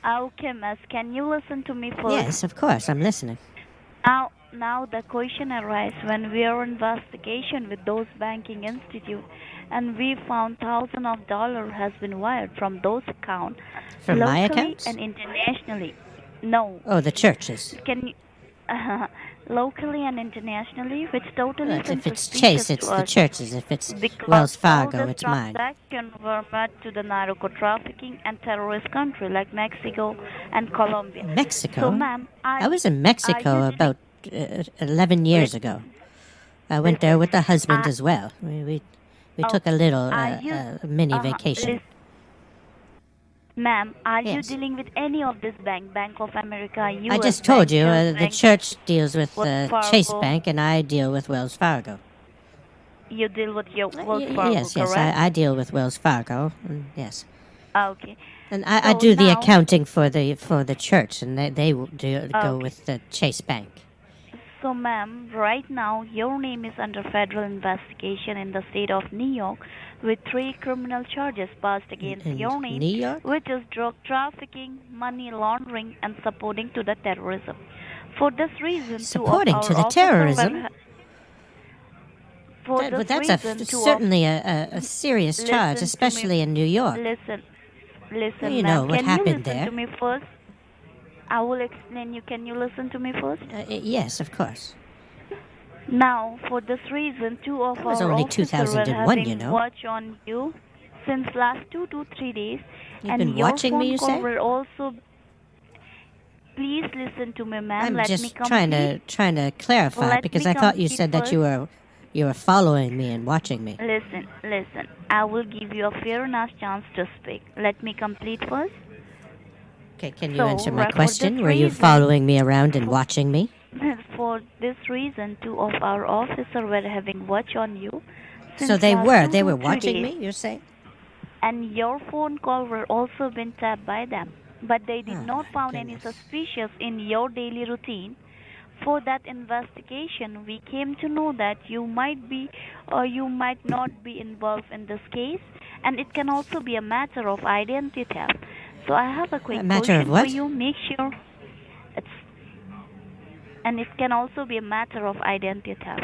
Okay, miss, can you listen to me first? Yes, of course. I'm listening. Now the question arises when we are investigation with those banking institute and we found thousands of dollars has been wired from those accounts From locally my accounts? and internationally. No, Oh, the churches. can you locally and internationally, which totally If seems it's suspicious Chase, it's to the us churches. If it's because Wells all Fargo, these it's mine. transactions were made to the narco trafficking and terrorist country like Mexico and Colombia. Mexico? So, ma'am, I was in Mexico you about 11 years ago. I went there with the husband as well. We took a little mini vacation. Ma'am, are you Yes. dealing with any of this Bank of America, US I just told Bank, you Chase the Bank? church deals with Wells Chase Fargo? Bank and I deal with Wells Fargo. You deal with your Wells Fargo, Yes, correct? I deal with Wells Fargo. Yes. Okay. And I So do the now- accounting for the church, and they go Okay. with the Chase Bank. So, ma'am, right now your name is under federal investigation in the state of New York with 3 criminal charges passed against In your name, New York? which is drug trafficking, money laundering, and supporting to the terrorism. For this reason, Supporting two of to our the officers terrorism? But that's certainly a serious charge, especially in New York. Listen, you ma'am. know what Can happened you listen there. to me first? I will explain you. Can you listen to me first? Yes, of course. Now, for this reason, two of That was our only officers 2001, were having you know. watch on you since last 2 to 3 days. You've and been your watching phone me, you call say? will also... Please listen to me, ma'am. I'm Let just me complete. trying to clarify Let because me I thought you complete said that first. you were following me and watching me. Listen. I will give you a fair enough chance to speak. Let me complete first. Okay, can you So, answer my for question? this Were you reason- following me around and watching me? For this reason, two of our officers were having watch on you. So since they last were 2 to 3 watching days. me, you're saying? And your phone call were also been tapped by them, but they did Oh, not my found any goodness. suspicious in your daily routine. For that investigation, we came to know that you might be or you might not be involved in this case, and it can also be a matter of identity theft. So I have a quick A matter question of what? for you. Make sure and it can also be a matter of identity theft.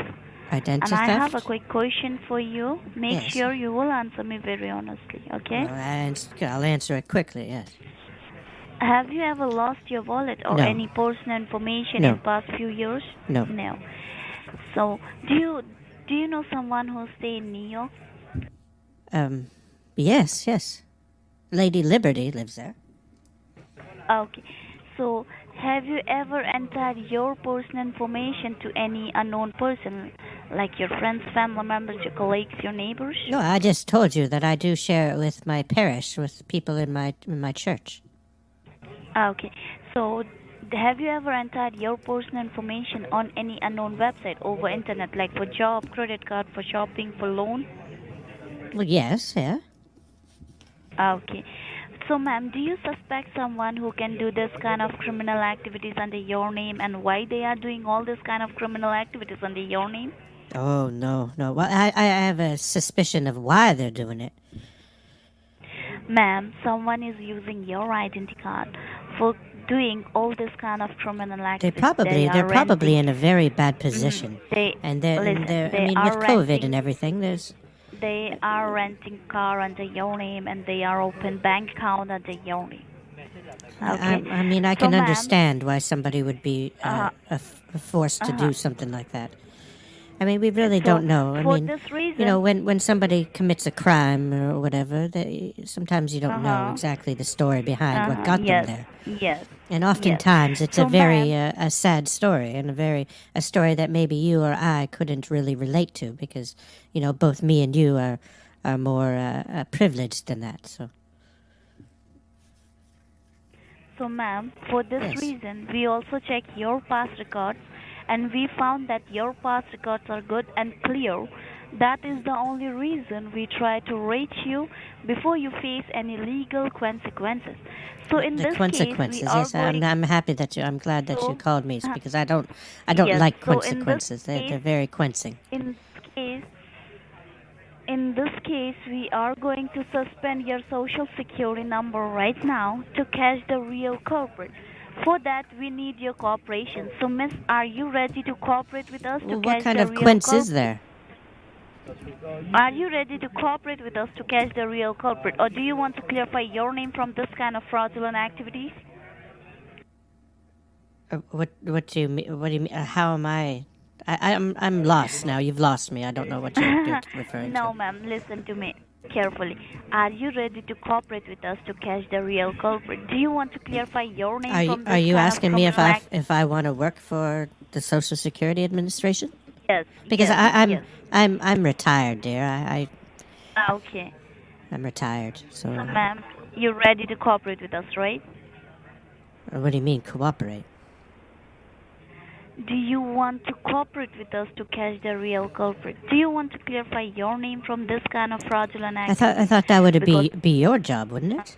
Identity And I theft? have a quick question for you. Make Yes. sure you will answer me very honestly, okay? Well, I'll answer it quickly, yes. Have you ever lost your wallet or No. any personal information No. in past few years? No. No. So, do you know someone who stay in New York? Yes. Lady Liberty lives there. Okay. So, have you ever entered your personal information to any unknown person, like your friends, family members, your colleagues, your neighbors? No, I just told you that I do share it with my parish, with people in my church. Okay. So, have you ever entered your personal information on any unknown website over internet, like for job, credit card, for shopping, for loan? Well, yes, yeah. Okay. So, ma'am, do you suspect someone who can do this kind of criminal activities under your name, and why they are doing all this kind of criminal activities under your name? Oh, no. Well, I have a suspicion of why they're doing it. Ma'am, someone is using your identity card for doing all this kind of criminal activities. They're probably in a very bad position. They I mean, are with COVID renting- and everything, They are renting car under your name, and they are open bank account under your name. Okay. I mean, I So, can ma'am, understand why somebody would be forced to do something like that. I mean, we really don't know. I for mean, this reason, you know, when somebody commits a crime or whatever, sometimes you don't know exactly the story behind what got yes, them there. Yes. And oftentimes it's So, a very a sad story, and a story that maybe you or I couldn't really relate to because, you know, both me and you are more privileged than that. So, ma'am, for this Yes. reason, we also check your past records, and we found that your past records are good and clear. That is the only reason we try to reach you before you face any legal consequences. So, in The this consequences, case, we yes, are going... I'm happy that I'm glad that you So, called me because I don't yes, like so in this consequences. They're case- very quenching. In this case, we are going to suspend your social security number right now to catch the real culprit. For that, we need your cooperation. So, miss, are you ready to cooperate with us to Well, catch what kind the of real quench culprit? is there? Are you ready to cooperate with us to catch the real culprit, or do you want to clarify your name from this kind of fraudulent activities? What do you mean? What do you mean? How am I? I'm lost now. You've lost me. I don't know what you're referring No, to. ma'am, listen to me carefully. Are you ready to cooperate with us to catch the real culprit? Do you want to clarify your name from this Are you kind of asking me criminal if I want to work for the Social Security Administration? Yes. Because yes, I'm retired, dear. Okay. I'm retired. So So, ma'am, you're ready to cooperate with us, right? what do you mean cooperate? Do you want to cooperate with us to catch the real culprit? Do you want to clarify your name from this kind of fraudulent I activity? thought that would Because- be your job, wouldn't it?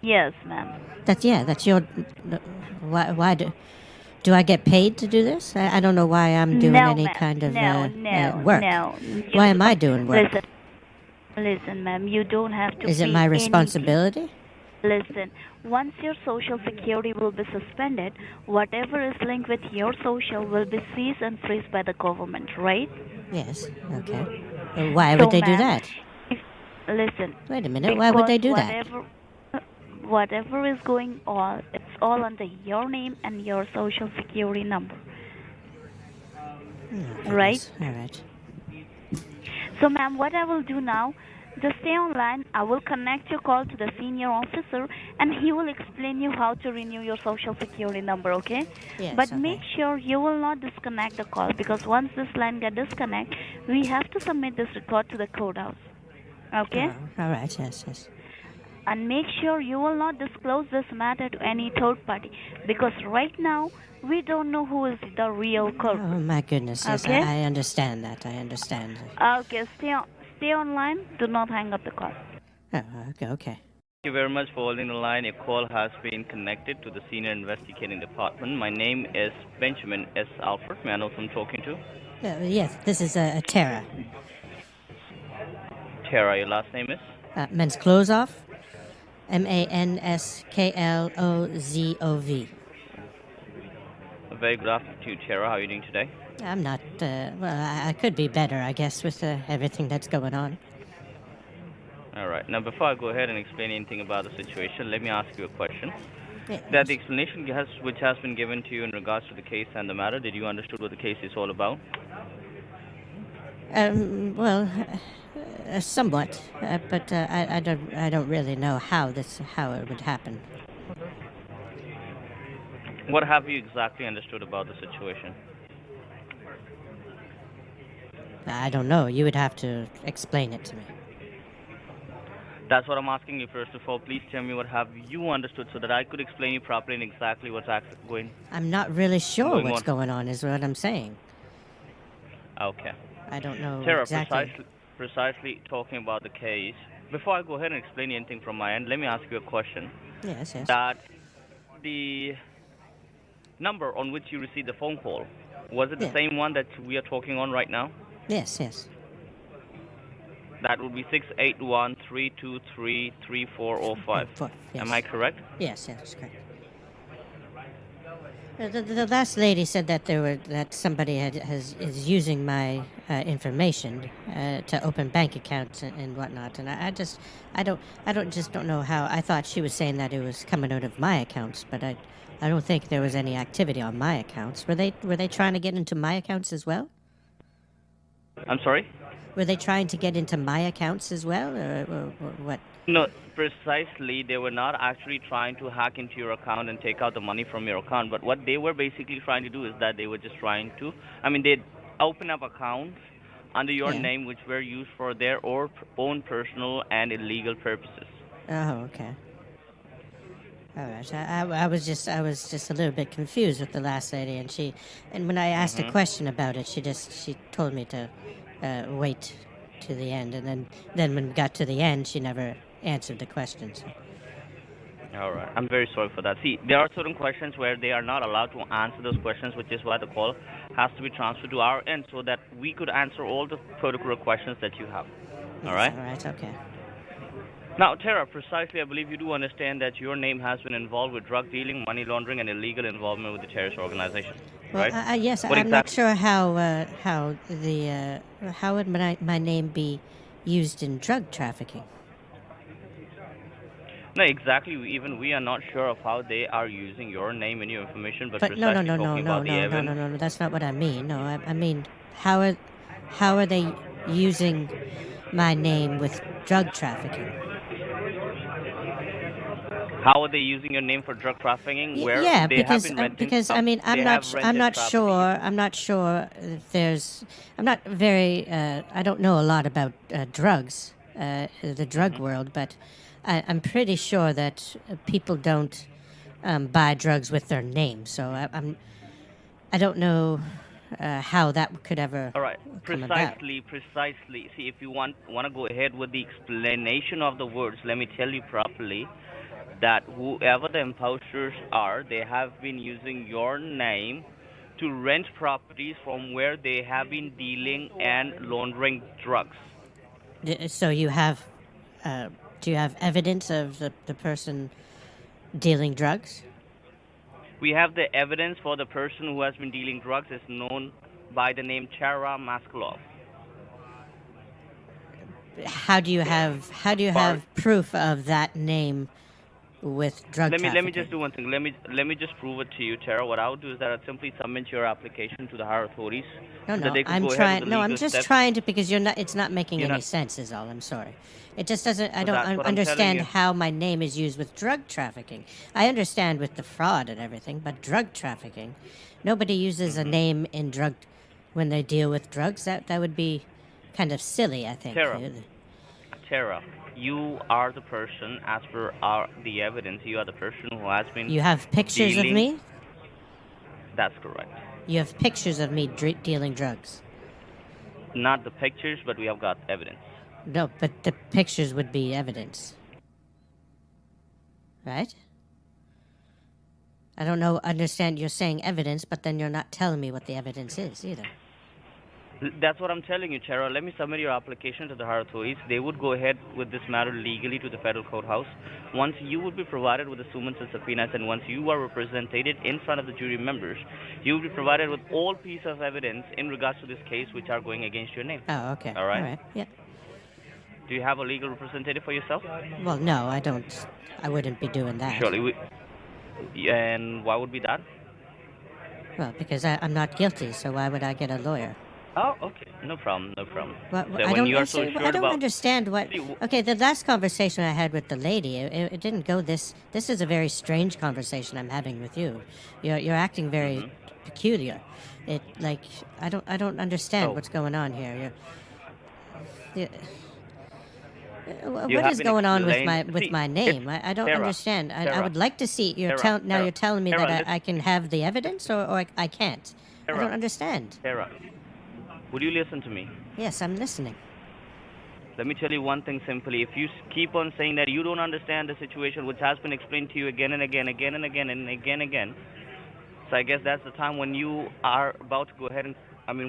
Yes, ma'am. That's your. Why do I get paid to do this? I don't know why I'm doing No, any ma'am. kind of No, work. no. Why am I doing work? Listen, ma'am, you don't have to Is it pay my anything. responsibility? Listen, once your social security will be suspended, whatever is linked with your social will be seized and freezed by the government, right? Yes. Okay. Why would they do that? Listen. Wait a minute. Why would they do that? Whatever is going on, it's all under your name and your social security number. Right? All right. So, ma'am, what I will do now, just stay online. I will connect your call to the senior officer, and he will explain you how to renew your social security number, okay? Yes, but make sure you will not disconnect the call, because once this line gets disconnected, we have to submit this record to the courthouse, okay? All right, yes. And make sure you will not disclose this matter to any third party, because right now we don't know who is the real culprit. Oh my goodness! Yes, okay? I understand that. I understand. Okay, stay online. Do not hang up the call. Oh, okay. Thank you very much for holding the line. A call has been connected to the Senior Investigating Department. My name is Benjamin S. Alfred. May I know who I'm talking to? Yes, this is Tara. Tara, your last name is? Mansklozov. Mansklozov. A very good afternoon to you, Tara. How are you doing today? I'm not, I could be better, I guess, with everything that's going on. All right. Now, before I go ahead and explain anything about the situation, let me ask you a question. Yes. That the explanation which has been given to you in regards to the case and the matter, did you understand what the case is all about? Somewhat, but I don't really know how it would happen. What have you exactly understood about the situation? I don't know. You would have to explain it to me. That's what I'm asking you first of all. Please tell me what have you understood so that I could explain you properly and exactly what's actually going. I'm not really sure what's going on is what I'm saying. Okay. I don't know Tara, exactly. Precisely talking about the case. Before I go ahead and explain anything from my end, let me ask you a question. Yes. That the number on which you received the phone call, was it the same one that we are talking on right now? Yes. That would be 681-323-3405. Yes. Am I correct? Yes, that's correct. The last lady said that somebody is using my information to open bank accounts and whatnot, and I don't know how. I thought she was saying that it was coming out of my accounts, but I don't think there was any activity on my accounts. Were they trying to get into my accounts as well? I'm sorry? Were they trying to get into my accounts as well, or what? No, precisely. They were not actually trying to hack into your account and take out the money from your account. But what they were basically trying to do is that they were just trying to, they'd open up accounts under your name which were used for their own personal and illegal purposes. Oh, okay. All right. I was just a little bit confused with the last lady, and when I asked a question about it, she told me to wait to the end, and then when we got to the end, she never answered the questions. All right. I'm very sorry for that. See, there are certain questions where they are not allowed to answer those questions, which is why the call has to be transferred to our end so that we could answer all the particular questions that you have. All right? All right, okay. Now, Tara, precisely, I believe you do understand that your name has been involved with drug dealing, money laundering, and illegal involvement with the terrorist organization, right? Well, yes, I'm not sure how would my name be used in drug trafficking. No, exactly. Even we are not sure of how they are using your name and your information, but no, evidence. that's not what I mean. No, I mean, how are they using my name with drug trafficking? How are they using your name for drug trafficking? Where yeah, they because have been renting because I'm not sure if there's. I'm not very. I don't know a lot about drugs, the drug world, but I'm pretty sure that people don't buy drugs with their name. So I don't know how that could ever. All right, come about. precisely. See, if you want to go ahead with the explanation of the words, let me tell you properly that whoever the imposters are, they have been using your name to rent properties from where they have been dealing and laundering drugs. So you have, do you have evidence of the person dealing drugs? We have the evidence for the person who has been dealing drugs is known by the name Tara Maskalov. how do you have proof of that name with drug trafficking? Let me just do one thing. Let me just prove it to you, Tara. What I'll do is that I'll simply submit your application to the higher authorities. No, so they I'm go trying. ahead with the No, I'm legal just steps. trying to, because it's not making any sense. Is all. I'm sorry. It just doesn't. I So don't that's what I'm understand telling you. how my name is used with drug trafficking. I understand with the fraud and everything, but drug trafficking, nobody uses a name in drug when they deal with drugs. That would be kind of silly, I think. Tara, you are the person, as per the evidence, you are the person who has been. You have pictures of me? That's correct. You have pictures of me dealing drugs. Not the pictures, but we have got evidence. No, but the pictures would be evidence. Right? I don't understand, you're saying evidence, but then you're not telling me what the evidence is either. That's what I'm telling you, Tara. Let me submit your application to the higher authorities. They would go ahead with this matter legally to the federal courthouse. Once you would be provided with the summons and subpoenas, and once you are represented in front of the jury members, you will be provided with all pieces of evidence in regards to this case which are going against your name. Oh, okay. All right? All right. Yeah. Do you have a legal representative for yourself? Well, no, I don't. I wouldn't be doing that. Surely. And why would be that? Well, because I'm not guilty, so why would I get a lawyer? Oh, okay. No problem. No problem. Well, So I when you are so don't, sure I don't about... understand what. Okay, the last conversation I had with the lady, it didn't go this. This is a very strange conversation I'm having with you. You're acting very peculiar. It like I don't understand what's going on here. What is going on with my name? I don't understand. I would like to see. You're telling me that I can have the evidence, or I can't. I don't understand. Tara, would you listen to me? Yes, I'm listening. Let me tell you one thing simply. If you keep on saying that you don't understand the situation, which has been explained to you again and again, so I guess that's the time when you are about to go ahead and,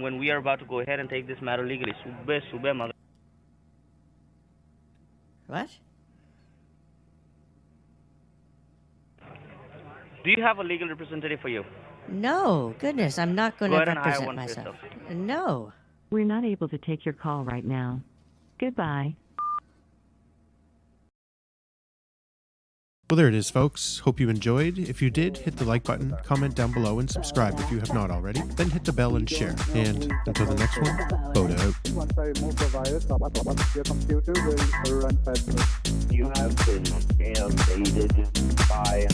when we are about to go ahead and take this matter legally. What? Do you have a legal representative for you? No, goodness, I'm not going to Go ahead and hire represent one for myself. yourself. No. We're not able to take your call right now. Goodbye. Well, there it is, folks. Hope you enjoyed. If you did, hit the like button, comment down below, and subscribe if you have not already. Then hit the bell and share. And until the next one, Boda out. Once I remove the virus, your computer will run faster. You have been scambaited by